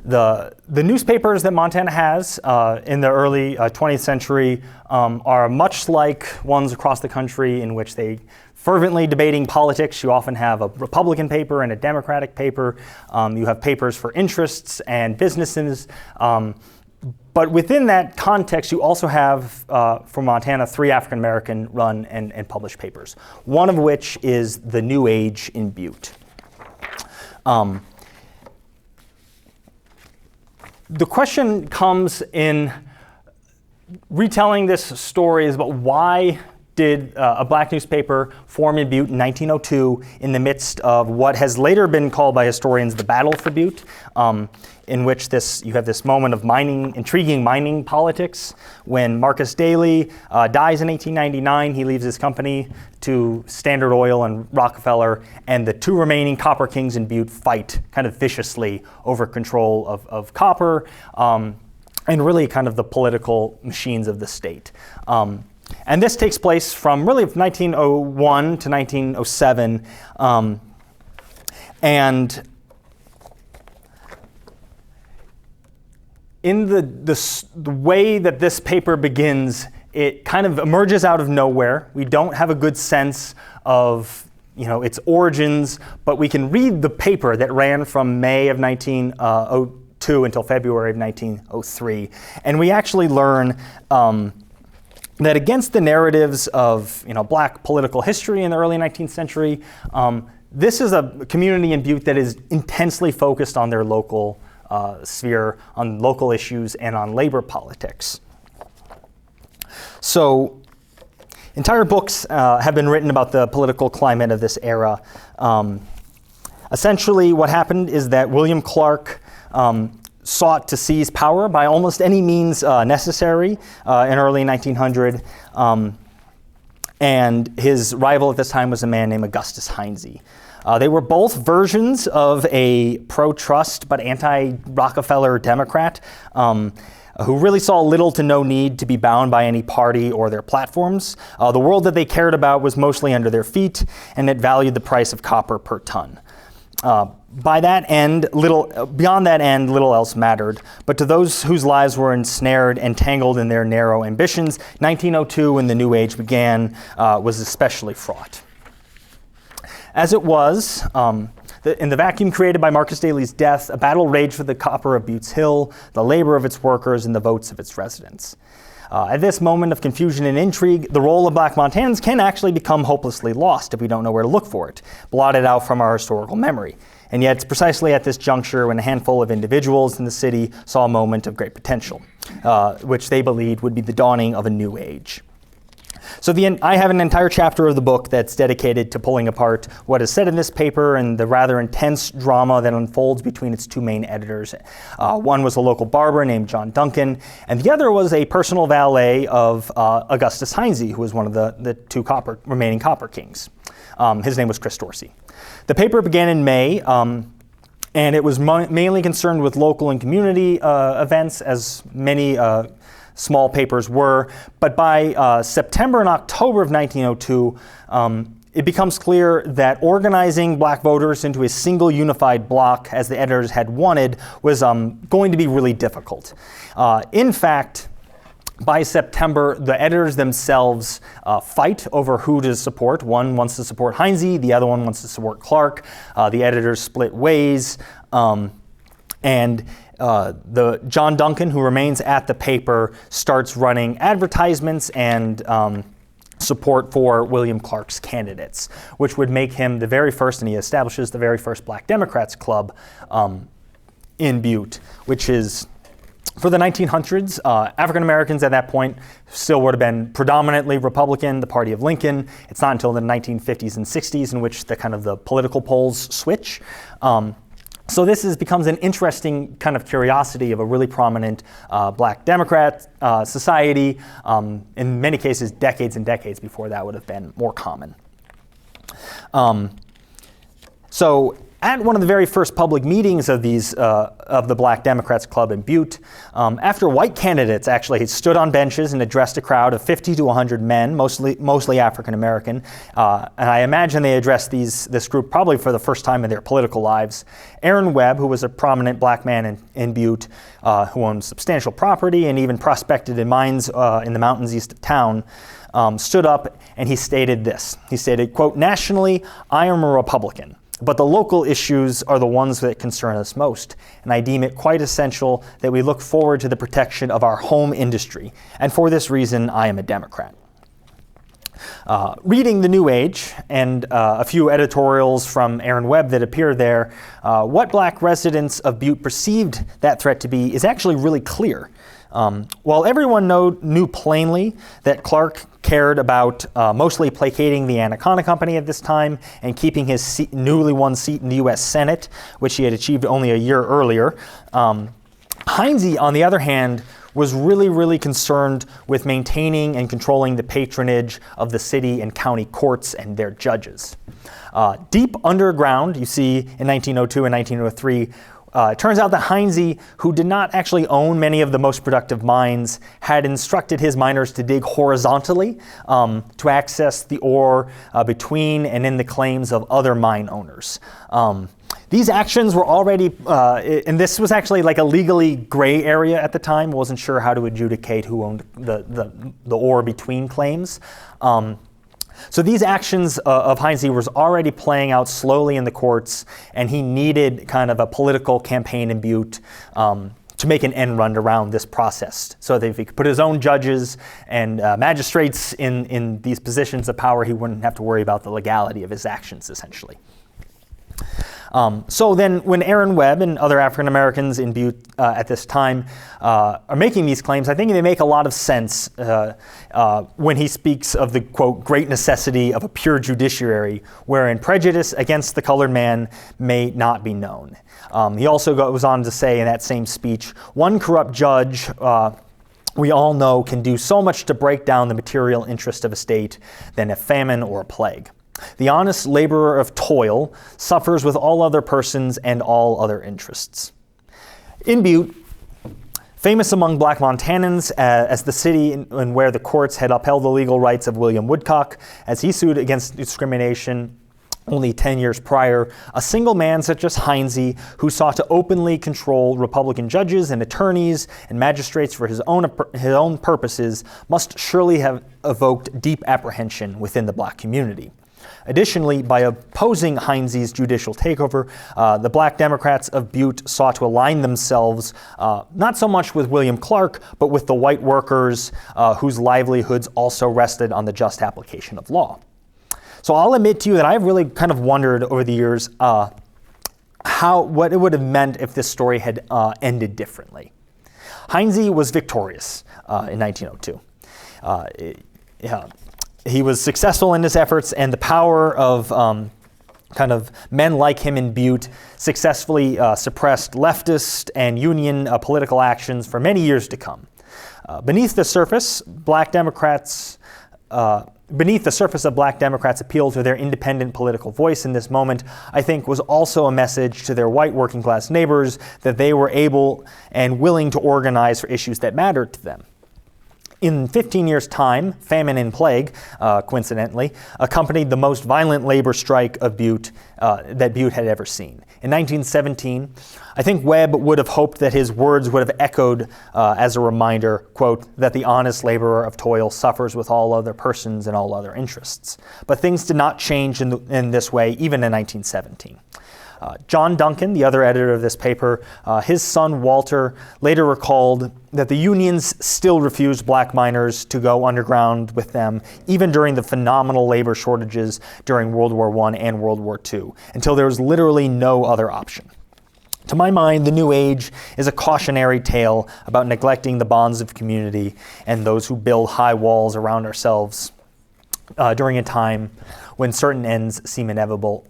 The newspapers that Montana has in the early 20th century are much like ones across the country in which they fervently debating politics. You often have a Republican paper and a Democratic paper. You have papers for interests and businesses. But within that context, you also have, for Montana, 3 African-American run and published papers, one of which is The New Age in Butte. The question comes in retelling this story is about why did a black newspaper form in Butte in 1902 in the midst of what has later been called by historians the Battle for Butte, in which you have this moment of intriguing mining politics. When Marcus Daly dies in 1899, he leaves his company to Standard Oil and Rockefeller, and the two remaining copper kings in Butte fight kind of viciously over control of copper, and really kind of the political machines of the state. And this takes place from really 1901 to 1907. And in the way that this paper begins, it kind of emerges out of nowhere. We don't have a good sense of its origins, but we can read the paper that ran from May of 1902 until February of 1903. And we actually learn that against the narratives of black political history in the early 19th century, this is a community in Butte that is intensely focused on their local sphere, on local issues, and on labor politics. So entire books have been written about the political climate of this era. Essentially what happened is that William Clark sought to seize power by almost any means necessary in early 1900. And his rival at this time was a man named Augustus Heinze. They were both versions of a pro-trust but anti-Rockefeller Democrat who really saw little to no need to be bound by any party or their platforms. The world that they cared about was mostly under their feet, and it valued the price of copper per ton. Beyond that end, little else mattered. But to those whose lives were ensnared and tangled in their narrow ambitions, 1902, when the New Age began, was especially fraught. As it was, in the vacuum created by Marcus Daly's death, a battle raged for the copper of Butte's Hill, the labor of its workers, and the votes of its residents. At this moment of confusion and intrigue, the role of black Montanans can actually become hopelessly lost if we don't know where to look for it, blotted out from our historical memory. And yet it's precisely at this juncture when a handful of individuals in the city saw a moment of great potential, which they believed would be the dawning of a new age. So I have an entire chapter of the book that's dedicated to pulling apart what is said in this paper and the rather intense drama that unfolds between its two main editors. One was a local barber named John Duncan, and the other was a personal valet of Augustus Heinze, who was one of the two remaining copper kings. His name was Chris Dorsey. The paper began in May, and it was mainly concerned with local and community events, as many small papers were, but by September and October of 1902, it becomes clear that organizing black voters into a single unified bloc, as the editors had wanted, was going to be really difficult. In fact, by September, the editors themselves fight over who to support. One wants to support Heinze, the other one wants to support Clark. The editors split ways, and the John Duncan, who remains at the paper, starts running advertisements and support for William Clark's candidates, which would make him the very first, and he establishes the very first Black Democrats Club in Butte, which is, for the 1900s, African Americans at that point still would have been predominantly Republican, the party of Lincoln. It's not until the 1950s and 60s in which the political polls switch. So this becomes an interesting kind of curiosity of a really prominent Black Democrat society, in many cases decades and decades before that would have been more common. So at one of the very first public meetings of the Black Democrats Club in Butte, after white candidates actually had stood on benches and addressed a crowd of 50 to 100 men, mostly African American, and I imagine they addressed this group probably for the first time in their political lives. Aaron Webb, who was a prominent black man in Butte, who owned substantial property and even prospected in mines in the mountains east of town, stood up and he stated this. He stated, quote, "Nationally, I am a Republican, but the local issues are the ones that concern us most, and I deem it quite essential that we look forward to the protection of our home industry, and for this reason, I am a Democrat." Reading the New Age and a few editorials from Aaron Webb that appear there, what black residents of Butte perceived that threat to be is actually really clear. While everyone knew plainly that Clark cared about mostly placating the Anaconda Company at this time and keeping his newly won seat in the U.S. Senate, which he had achieved only a year earlier. Heinze, on the other hand, was really concerned with maintaining and controlling the patronage of the city and county courts and their judges. Deep underground, you see in 1902 and 1903, it turns out that Heinze, who did not actually own many of the most productive mines, had instructed his miners to dig horizontally to access the ore between and in the claims of other mine owners. These actions were already, and this was actually like a legally gray area at the time. I wasn't sure how to adjudicate who owned the ore between claims. So these actions of Heinze was already playing out slowly in the courts, and he needed kind of a political campaign in Butte to make an end run around this process, so that if he could put his own judges and magistrates in these positions of power, he wouldn't have to worry about the legality of his actions, essentially. So then when Aaron Webb and other African Americans in Butte at this time are making these claims, I think they make a lot of sense when he speaks of the, quote, great necessity of a pure judiciary wherein prejudice against the colored man may not be known. He also goes on to say in that same speech, one corrupt judge we all know can do so much to break down the material interest of a state than a famine or a plague. The honest laborer of toil suffers with all other persons and all other interests. In Butte, famous among black Montanans as the city in where the courts had upheld the legal rights of William Woodcock as he sued against discrimination only 10 years prior, a single man such as Heinze, who sought to openly control Republican judges and attorneys and magistrates for his own purposes, must surely have evoked deep apprehension within the black community. Additionally, by opposing Heinze's judicial takeover, the black Democrats of Butte sought to align themselves not so much with William Clark, but with the white workers whose livelihoods also rested on the just application of law. So I'll admit to you that I've really kind of wondered over the years what it would have meant if this story had ended differently. Heinze was victorious in 1902. He was successful in his efforts, and the power of kind of men like him in Butte successfully suppressed leftist and union political actions for many years to come. Beneath the surface of black Democrats' appeal to their independent political voice in this moment, I think, was also a message to their white working class neighbors that they were able and willing to organize for issues that mattered to them. In 15 years' time, famine and plague, coincidentally, accompanied the most violent labor strike of Butte that Butte had ever seen. In 1917, I think Webb would have hoped that his words would have echoed as a reminder, quote, that the honest laborer of toil suffers with all other persons and all other interests. But things did not change in this way, even in 1917. John Duncan, the other editor of this paper, his son Walter later recalled that the unions still refused black miners to go underground with them, even during the phenomenal labor shortages during World War I and World War II, until there was literally no other option. To my mind, the New Age is a cautionary tale about neglecting the bonds of community and those who build high walls around ourselves during a time when certain ends seem inevitable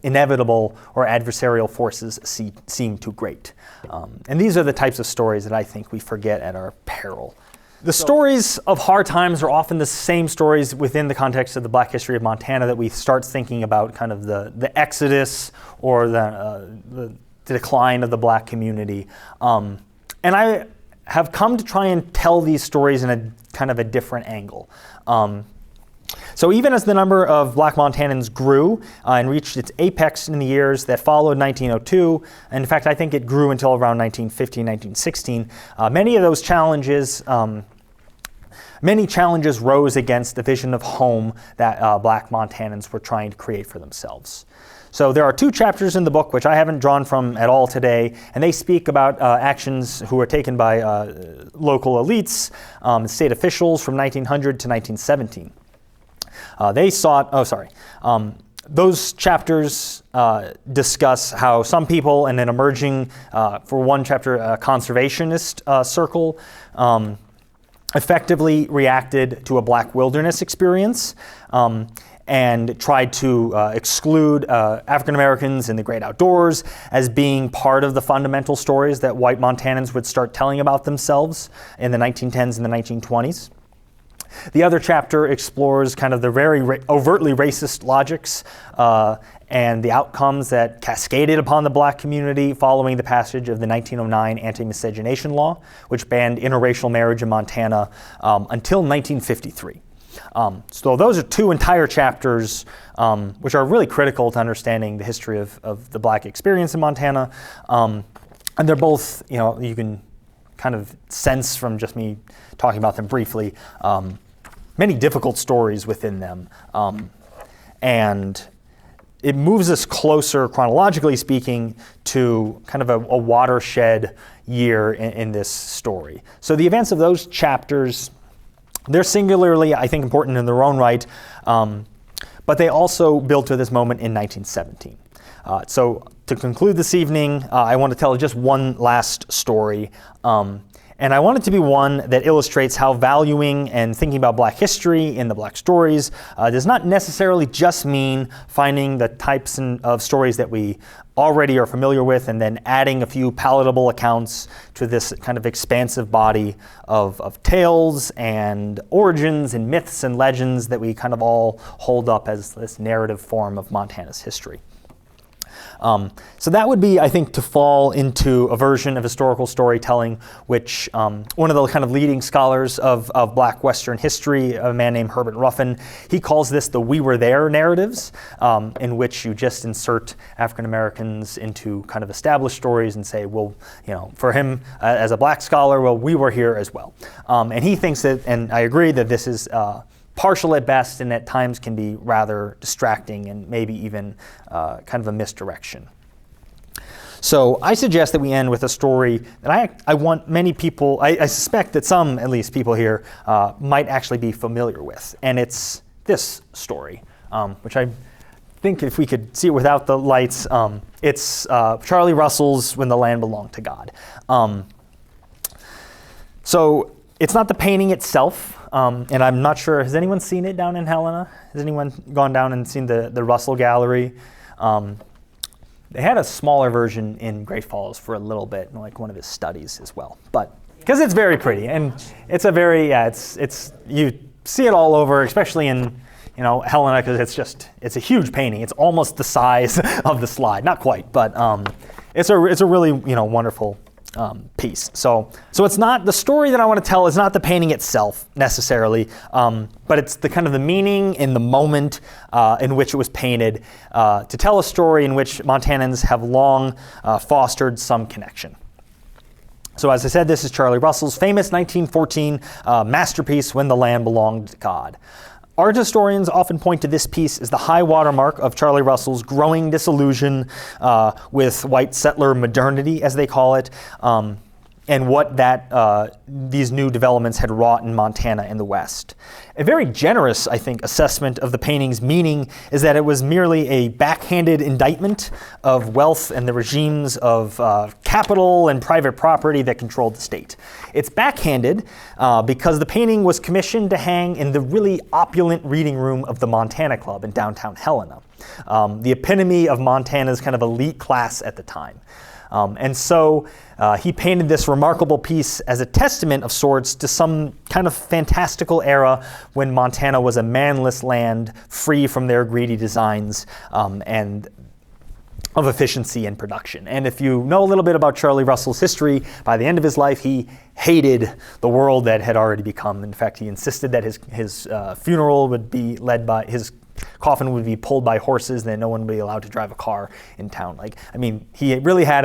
or adversarial forces seem too great. And these are the types of stories that I think we forget at our peril. The stories of hard times are often the same stories within the context of the Black history of Montana that we start thinking about kind of the exodus or the decline of the black community. And I have come to try and tell these stories in a kind of a different angle. So even as the number of black Montanans grew and reached its apex in the years that followed 1902, and in fact I think it grew until around 1915, 1916, many of those challenges, many challenges rose against the vision of home that black Montanans were trying to create for themselves. So there are two chapters in the book which I haven't drawn from at all today, and they speak about actions who were taken by local elites, state officials from 1900 to 1917. Those chapters discuss how some people in an emerging, for one chapter, a conservationist circle, effectively reacted to a black wilderness experience and tried to exclude African Americans in the great outdoors as being part of the fundamental stories that white Montanans would start telling about themselves in the 1910s and the 1920s. The other chapter explores kind of the very overtly racist logics and the outcomes that cascaded upon the black community following the passage of the 1909 anti-miscegenation law, which banned interracial marriage in Montana until 1953. So those are two entire chapters which are really critical to understanding the history of the black experience in Montana. And they're both, you can kind of sense from just me talking about them briefly, many difficult stories within them. And it moves us closer, chronologically speaking, to kind of a watershed year in this story. So the events of those chapters, they're singularly, I think, important in their own right, but they also build to this moment in 1917. So to conclude this evening, I want to tell just one last story. And I want it to be one that illustrates how valuing and thinking about black history in the black stories does not necessarily just mean finding the types of stories that we already are familiar with and then adding a few palatable accounts to this kind of expansive body of tales and origins and myths and legends that we kind of all hold up as this narrative form of Montana's history. So that would be, I think, to fall into a version of historical storytelling, which one of the kind of leading scholars of black Western history, a man named Herbert Ruffin, he calls this the "we were there" narratives, in which you just insert African Americans into kind of established stories and say, well, for him as a black scholar, well, we were here as well. And he thinks that, and I agree, that this is partial at best and at times can be rather distracting and maybe even kind of a misdirection. So I suggest that we end with a story that I want many people, I suspect that some, at least, people here might actually be familiar with. And it's this story, which I think if we could see it without the lights, it's Charlie Russell's When the Land Belonged to God. So it's not the painting itself. And I'm not sure, has anyone seen it down in Helena? Has anyone gone down and seen the Russell Gallery? They had a smaller version in Great Falls for a little bit, like one of his studies as well. But because it's very pretty, and it's a very, it's you see it all over, especially in Helena, because it's a huge painting. It's almost the size of the slide, not quite, but it's a really wonderful piece. So it's not the story that I want to tell is not the painting itself necessarily, but it's the kind of the meaning in the moment in which it was painted to tell a story in which Montanans have long fostered some connection. So as I said, this is Charlie Russell's famous 1914 masterpiece, When the Land Belonged to God. Art historians often point to this piece as the high watermark of Charlie Russell's growing disillusion with white settler modernity, as they call it, and what these new developments had wrought in Montana and the West. A very generous, I think, assessment of the painting's meaning is that it was merely a backhanded indictment of wealth and the regimes of capital and private property that controlled the state. It's backhanded because the painting was commissioned to hang in the really opulent reading room of the Montana Club in downtown Helena, the epitome of Montana's kind of elite class at the time. And so he painted this remarkable piece as a testament of sorts to some kind of fantastical era when Montana was a manless land free from their greedy designs and of efficiency and production. And if you know a little bit about Charlie Russell's history, by the end of his life, he hated the world that had already become. In fact, he insisted that his funeral would be led by his coffin would be pulled by horses, and that no one would be allowed to drive a car in town. He really had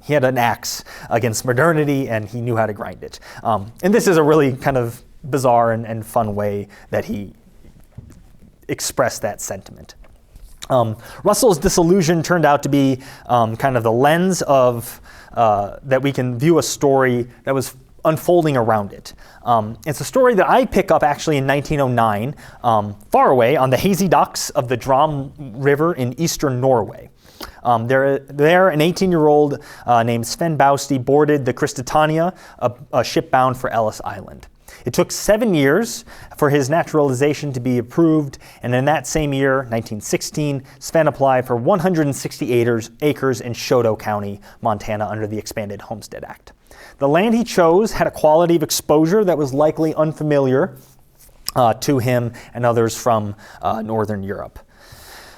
he had an axe against modernity, and he knew how to grind it. And this is a really kind of bizarre and fun way that he expressed that sentiment. Russell's disillusion turned out to be kind of the lens of that we can view a story that was unfolding around it. It's a story that I pick up actually in 1909, far away on the hazy docks of the Dram River in eastern Norway. There, an 18-year-old named Sven Bausti boarded the Christitania, a ship bound for Ellis Island. It took 7 years for his naturalization to be approved, and in that same year, 1916, Sven applied for 160 acres in Choteau County, Montana, under the Expanded Homestead Act. The land he chose had a quality of exposure that was likely unfamiliar to him and others from Northern Europe.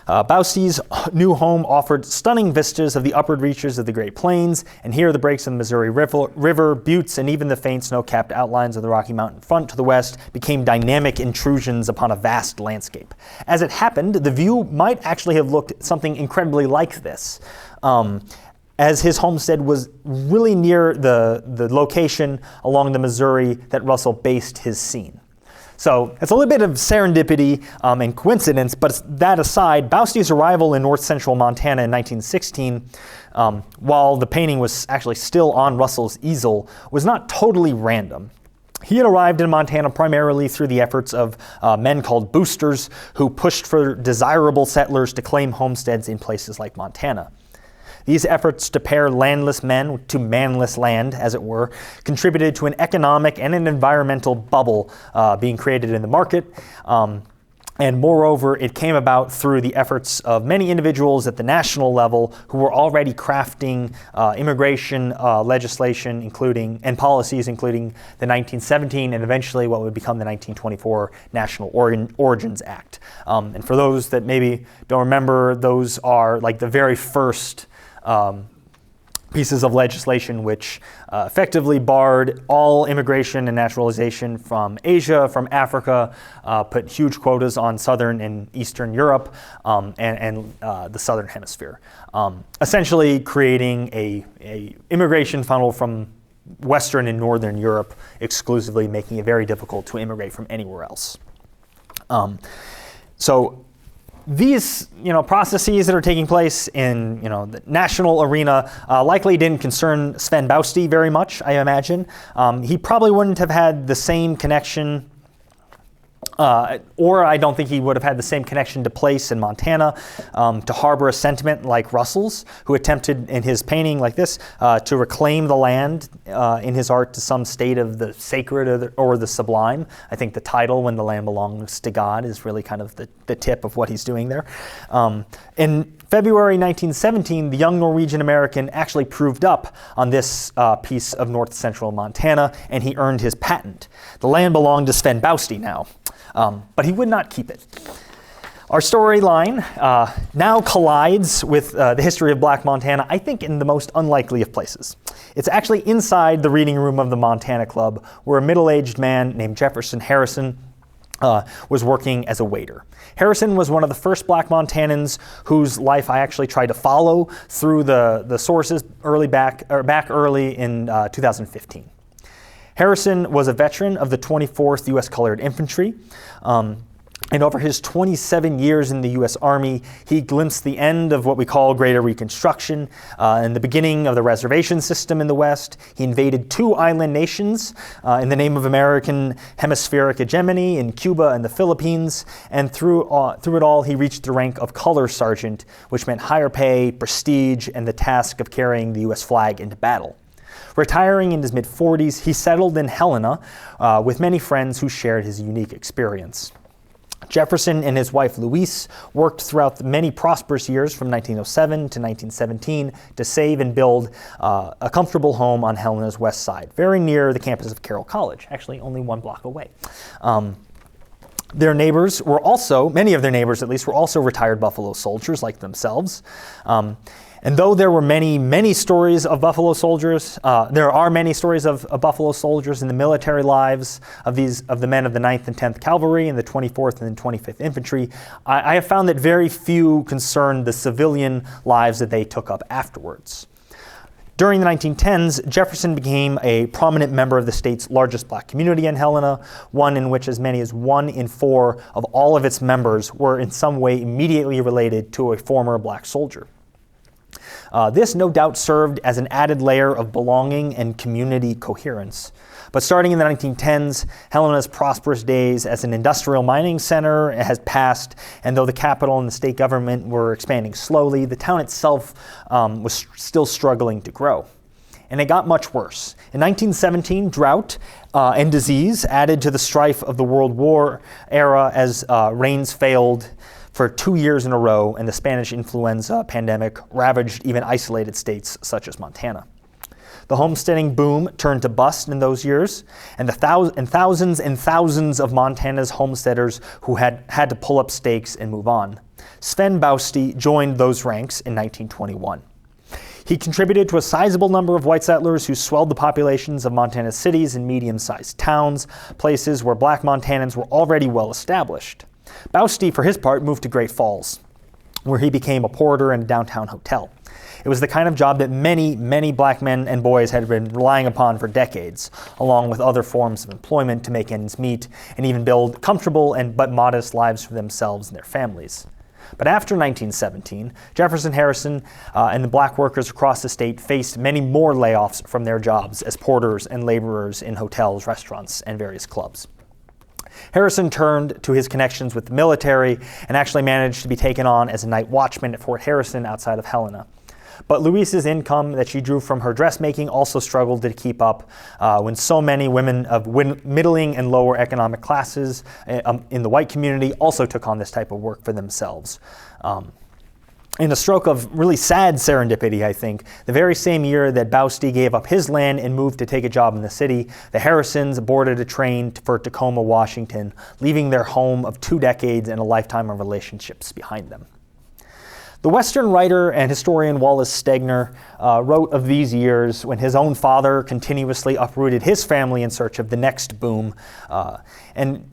Bauste's new home offered stunning vistas of the upward reaches of the Great Plains, and here the breaks of the Missouri River, buttes, and even the faint snow-capped outlines of the Rocky Mountain front to the west became dynamic intrusions upon a vast landscape. As it happened, the view might actually have looked something incredibly like this, as his homestead was really near the location along the Missouri that Russell based his scene. So it's a little bit of serendipity and coincidence, but that aside, Bauste's arrival in north-central Montana in 1916, while the painting was actually still on Russell's easel, was not totally random. He had arrived in Montana primarily through the efforts of men called boosters who pushed for desirable settlers to claim homesteads in places like Montana. These efforts to pair landless men to manless land, as it were, contributed to an economic and an environmental bubble being created in the market. And moreover, it came about through the efforts of many individuals at the national level who were already crafting immigration legislation and policies, including the 1917 and eventually what would become the 1924 National Origins Act. And for those that maybe don't remember, those are like the very first pieces of legislation which effectively barred all immigration and naturalization from Asia, from Africa, put huge quotas on Southern and Eastern Europe and the Southern Hemisphere, essentially creating a immigration funnel from Western and Northern Europe exclusively, making it very difficult to immigrate from anywhere else. So these, processes that are taking place in, the national arena likely didn't concern Sven Bauste very much, I imagine. He probably wouldn't have had the same connection, or I don't think he would have had the same connection to place in Montana to harbor a sentiment like Russell's, who attempted in his painting like this to reclaim the land in his art to some state of the sacred or the sublime. I think the title, When the Land Belongs to God, is really kind of the tip of what he's doing there. In February 1917, the young Norwegian American actually proved up on this piece of north central Montana, and he earned his patent. The land belonged to Sven Bauste now. But he would not keep it. Our storyline now collides with the history of Black Montana, I think in the most unlikely of places. It's actually inside the reading room of the Montana Club, where a middle-aged man named Jefferson Harrison was working as a waiter. Harrison was one of the first Black Montanans whose life I actually tried to follow through the sources back early in 2015. Harrison was a veteran of the 24th U.S. Colored Infantry, and over his 27 years in the U.S. Army, he glimpsed the end of what we call Greater Reconstruction and the beginning of the reservation system in the West. He invaded 2 island nations in the name of American hemispheric hegemony in Cuba and the Philippines, and through it all, he reached the rank of Color Sergeant, which meant higher pay, prestige, and the task of carrying the U.S. flag into battle. Retiring in his mid-40s, he settled in Helena with many friends who shared his unique experience. Jefferson and his wife Louise worked throughout the many prosperous years from 1907 to 1917 to save and build a comfortable home on Helena's west side, very near the campus of Carroll College, actually only 1 block away. Their neighbors were also, many of their neighbors at least, were also retired Buffalo Soldiers like themselves. And though there were many stories of Buffalo Soldiers, there are many stories of Buffalo Soldiers in the military lives of the men of the 9th and 10th Cavalry and the 24th and 25th Infantry. I have found that very few concerned the civilian lives that they took up afterwards. During the 1910s, Jefferson became a prominent member of the state's largest Black community in Helena, one in which as many as 1 in 4 of all of its members were in some way immediately related to a former Black soldier. This no doubt served as an added layer of belonging and community coherence. But starting in the 1910s, Helena's prosperous days as an industrial mining center has passed, and though the capital and the state government were expanding slowly, the town itself was still struggling to grow. And it got much worse. In 1917, drought and disease added to the strife of the World War era as rains failed for 2 years in a row, and the Spanish influenza pandemic ravaged even isolated states such as Montana. The homesteading boom turned to bust in those years, and thousands and thousands of Montana's homesteaders who had to pull up stakes and move on. Sven Bausty joined those ranks in 1921. He contributed to a sizable number of white settlers who swelled the populations of Montana's cities and medium-sized towns, places where black Montanans were already well established. Bausty, for his part, moved to Great Falls, where he became a porter in a downtown hotel. It was the kind of job that many, many black men and boys had been relying upon for decades, along with other forms of employment to make ends meet and even build comfortable but modest lives for themselves and their families. But after 1917, Jefferson Harrison and the black workers across the state faced many more layoffs from their jobs as porters and laborers in hotels, restaurants, and various clubs. Harrison turned to his connections with the military and actually managed to be taken on as a night watchman at Fort Harrison outside of Helena. But Louise's income that she drew from her dressmaking also struggled to keep up when so many women of middling and lower economic classes in the white community also took on this type of work for themselves. In a stroke of really sad serendipity, I think, the very same year that Bausty gave up his land and moved to take a job in the city, the Harrisons boarded a train for Tacoma, Washington, leaving their home of 2 decades and a lifetime of relationships behind them. The Western writer and historian Wallace Stegner wrote of these years when his own father continuously uprooted his family in search of the next boom. And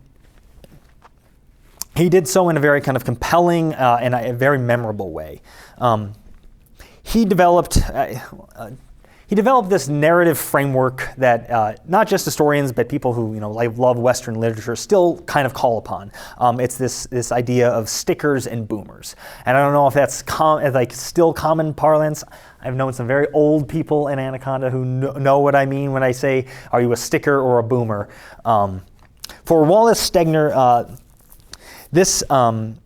he did so in a very kind of compelling and a very memorable way. He developed this narrative framework that not just historians, but people who love Western literature still kind of call upon. It's this idea of stickers and boomers, and I don't know if that's still common parlance. I've known some very old people in Anaconda who know what I mean when I say, "Are you a sticker or a boomer?" For Wallace Stegner, this meant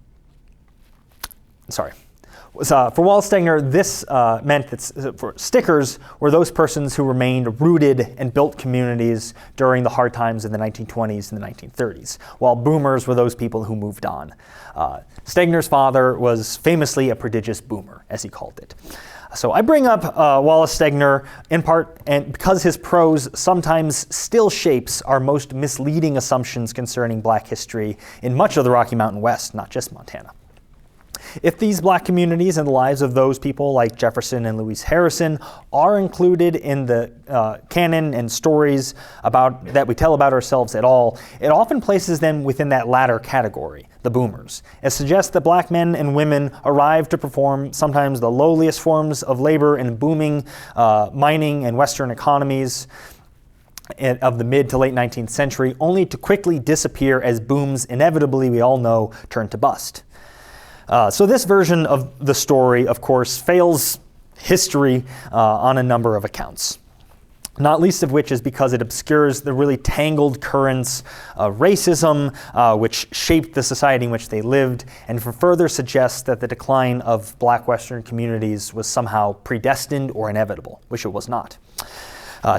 that for stickers were those persons who remained rooted and built communities during the hard times of the 1920s and the 1930s, while boomers were those people who moved on. Stegner's father was famously a prodigious boomer, as he called it. So I bring up Wallace Stegner in part and because his prose sometimes still shapes our most misleading assumptions concerning black history in much of the Rocky Mountain West, not just Montana. If these black communities and the lives of those people like Jefferson and Louise Harrison are included in the canon and stories that we tell about ourselves at all, it often places them within that latter category, the boomers. It suggests that black men and women arrived to perform sometimes the lowliest forms of labor in booming mining and Western economies of the mid to late 19th century, only to quickly disappear as booms inevitably, we all know, turn to bust. So this version of the story, of course, fails history on a number of accounts, not least of which is because it obscures the really tangled currents of racism which shaped the society in which they lived, and further suggests that the decline of black Western communities was somehow predestined or inevitable, which it was not.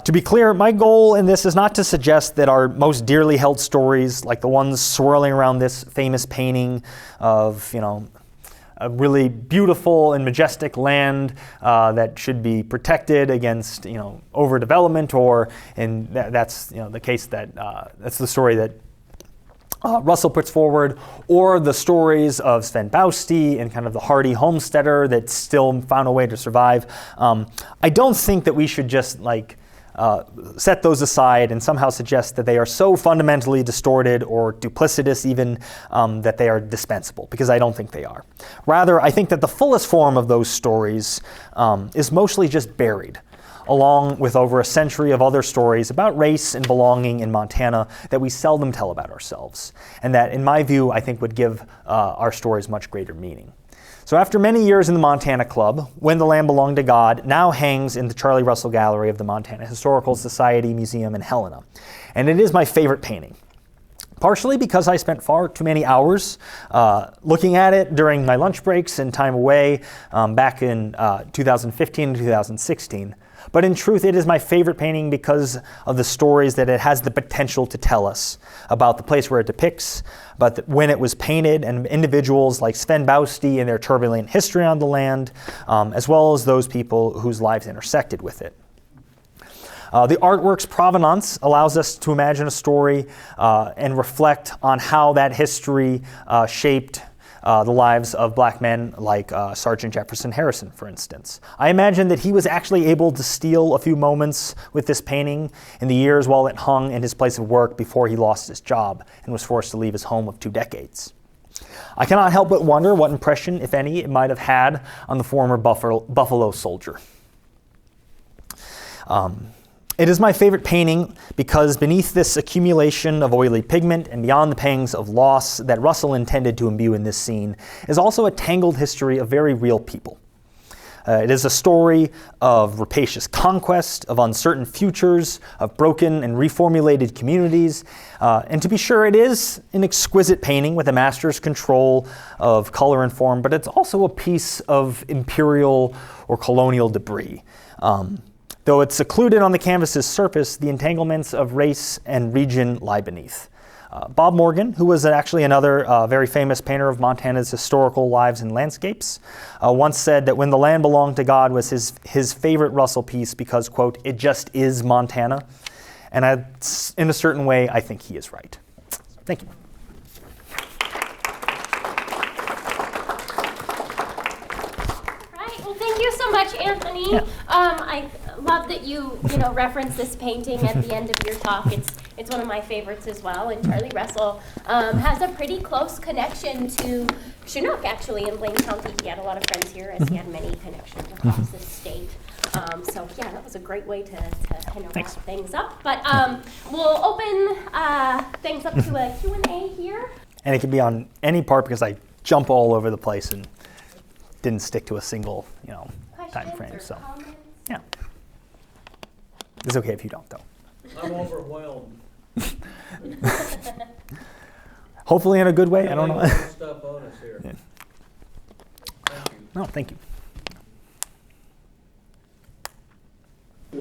To be clear, my goal in this is not to suggest that our most dearly held stories, like the ones swirling around this famous painting of, a really beautiful and majestic land that should be protected against, overdevelopment, or, and that's, the case that's the story that Russell puts forward, or the stories of Sven Bausty and kind of the hardy homesteader that still found a way to survive. I don't think that we should just set those aside and somehow suggest that they are so fundamentally distorted or duplicitous even that they are dispensable, because I don't think they are. Rather, I think that the fullest form of those stories is mostly just buried, along with over a century of other stories about race and belonging in Montana that we seldom tell about ourselves, and that, in my view, I think would give our stories much greater meaning. So after many years in the Montana Club, When the Land Belonged to God now hangs in the Charlie Russell Gallery of the Montana Historical Society Museum in Helena. And it is my favorite painting. partially because I spent far too many hours looking at it during my lunch breaks and time away back in 2015 and 2016. But in truth, it is my favorite painting because of the stories that it has the potential to tell us about the place where it depicts, about when it was painted, and individuals like Sven Bausti and their turbulent history on the land, as well as those people whose lives intersected with it. The artwork's provenance allows us to imagine a story and reflect on how that history shaped the lives of black men like Sergeant Jefferson Harrison, for instance. I imagine that he was actually able to steal a few moments with this painting in the years while it hung in his place of work before he lost his job and was forced to leave his home of 2 decades. I cannot help but wonder what impression, if any, it might have had on the former Buffalo soldier. It is my favorite painting because beneath this accumulation of oily pigment and beyond the pangs of loss that Russell intended to imbue in this scene is also a tangled history of very real people. It is a story of rapacious conquest, of uncertain futures, of broken and reformulated communities, and to be sure, it is an exquisite painting with a master's control of color and form, but it's also a piece of imperial or colonial debris. Though it's secluded on the canvas's surface, the entanglements of race and region lie beneath. Bob Morgan, who was actually another very famous painter of Montana's historical lives and landscapes, once said that When the Land Belonged to God was his favorite Russell piece because, quote, it just is Montana. And in a certain way, I think he is right. Thank you. Well, thank you so much, Anthony. Yeah. I love that you reference this painting at the end of your talk. It's one of my favorites as well. And Charlie Russell has a pretty close connection to Chinook, actually, in Blaine County. He had a lot of friends here, as he had many connections across the state. So yeah, that was a great way to wrap things up. But we'll open things up to a Q&A here. And it can be on any part because I jump all over the place and didn't stick to a single, time frame. So, comments? Yeah. It's okay if you don't, though. I'm overwhelmed. Hopefully in a good way. I don't know. Stuff on us here. Yeah. Thank you. No, thank you.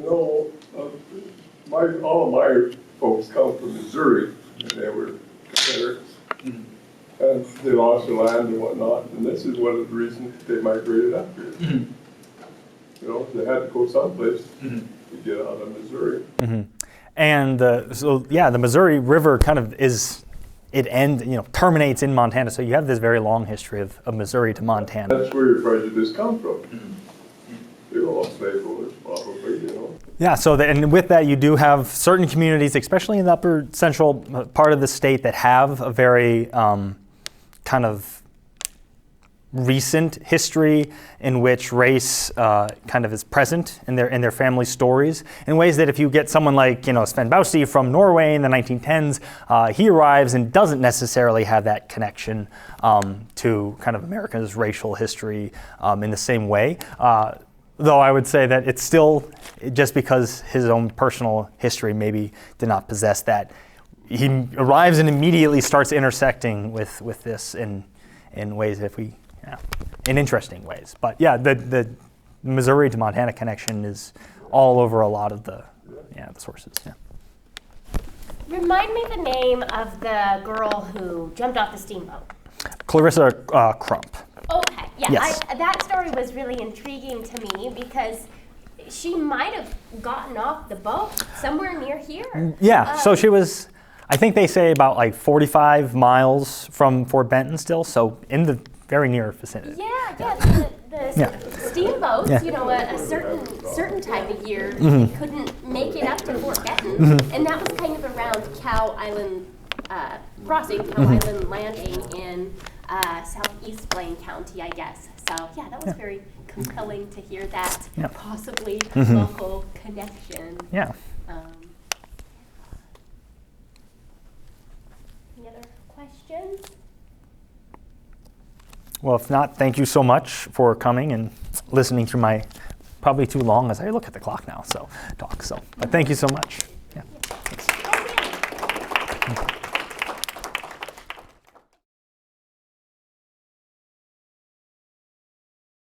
All of my folks come from Missouri, and they were Confederates. Mm-hmm. And they lost their land and whatnot, and this is one of the reasons they migrated up here. Mm-hmm. They had to go someplace to get out of Missouri. Mm-hmm. And the Missouri River kind of terminates in Montana. So you have this very long history of Missouri to Montana. That's where your prejudice comes from. They were all slaveholders, probably, Yeah, and with that, you do have certain communities, especially in the upper central part of the state, that have a very kind of recent history in which race kind of is present in their family stories in ways that if you get someone like Sven Bausti from Norway in the 1910s, he arrives and doesn't necessarily have that connection to kind of America's racial history in the same way. Though I would say that it's still, just because his own personal history maybe did not possess that, he arrives and immediately starts intersecting with this in ways that in interesting ways. But yeah, the Missouri to Montana connection is all over a lot of the sources. Yeah. Remind me the name of the girl who jumped off the steamboat. Clarissa Crump. Okay, yeah, Yes. That story was really intriguing to me because she might have gotten off the boat somewhere near here. Yeah, so she was, I think they say about 45 miles from Fort Benton still, so in the very near vicinity. Yeah. The steamboats, a certain time of year, couldn't make it up to Fort Benton, and that was kind of around Cow Island Island Landing in southeast Blaine County, I guess. So yeah, that was very compelling to hear that possibly local connection. Yeah. Any other questions? Well, if not, thank you so much for coming and listening through my probably too long, as I look at the clock now, talk. But thank you so much.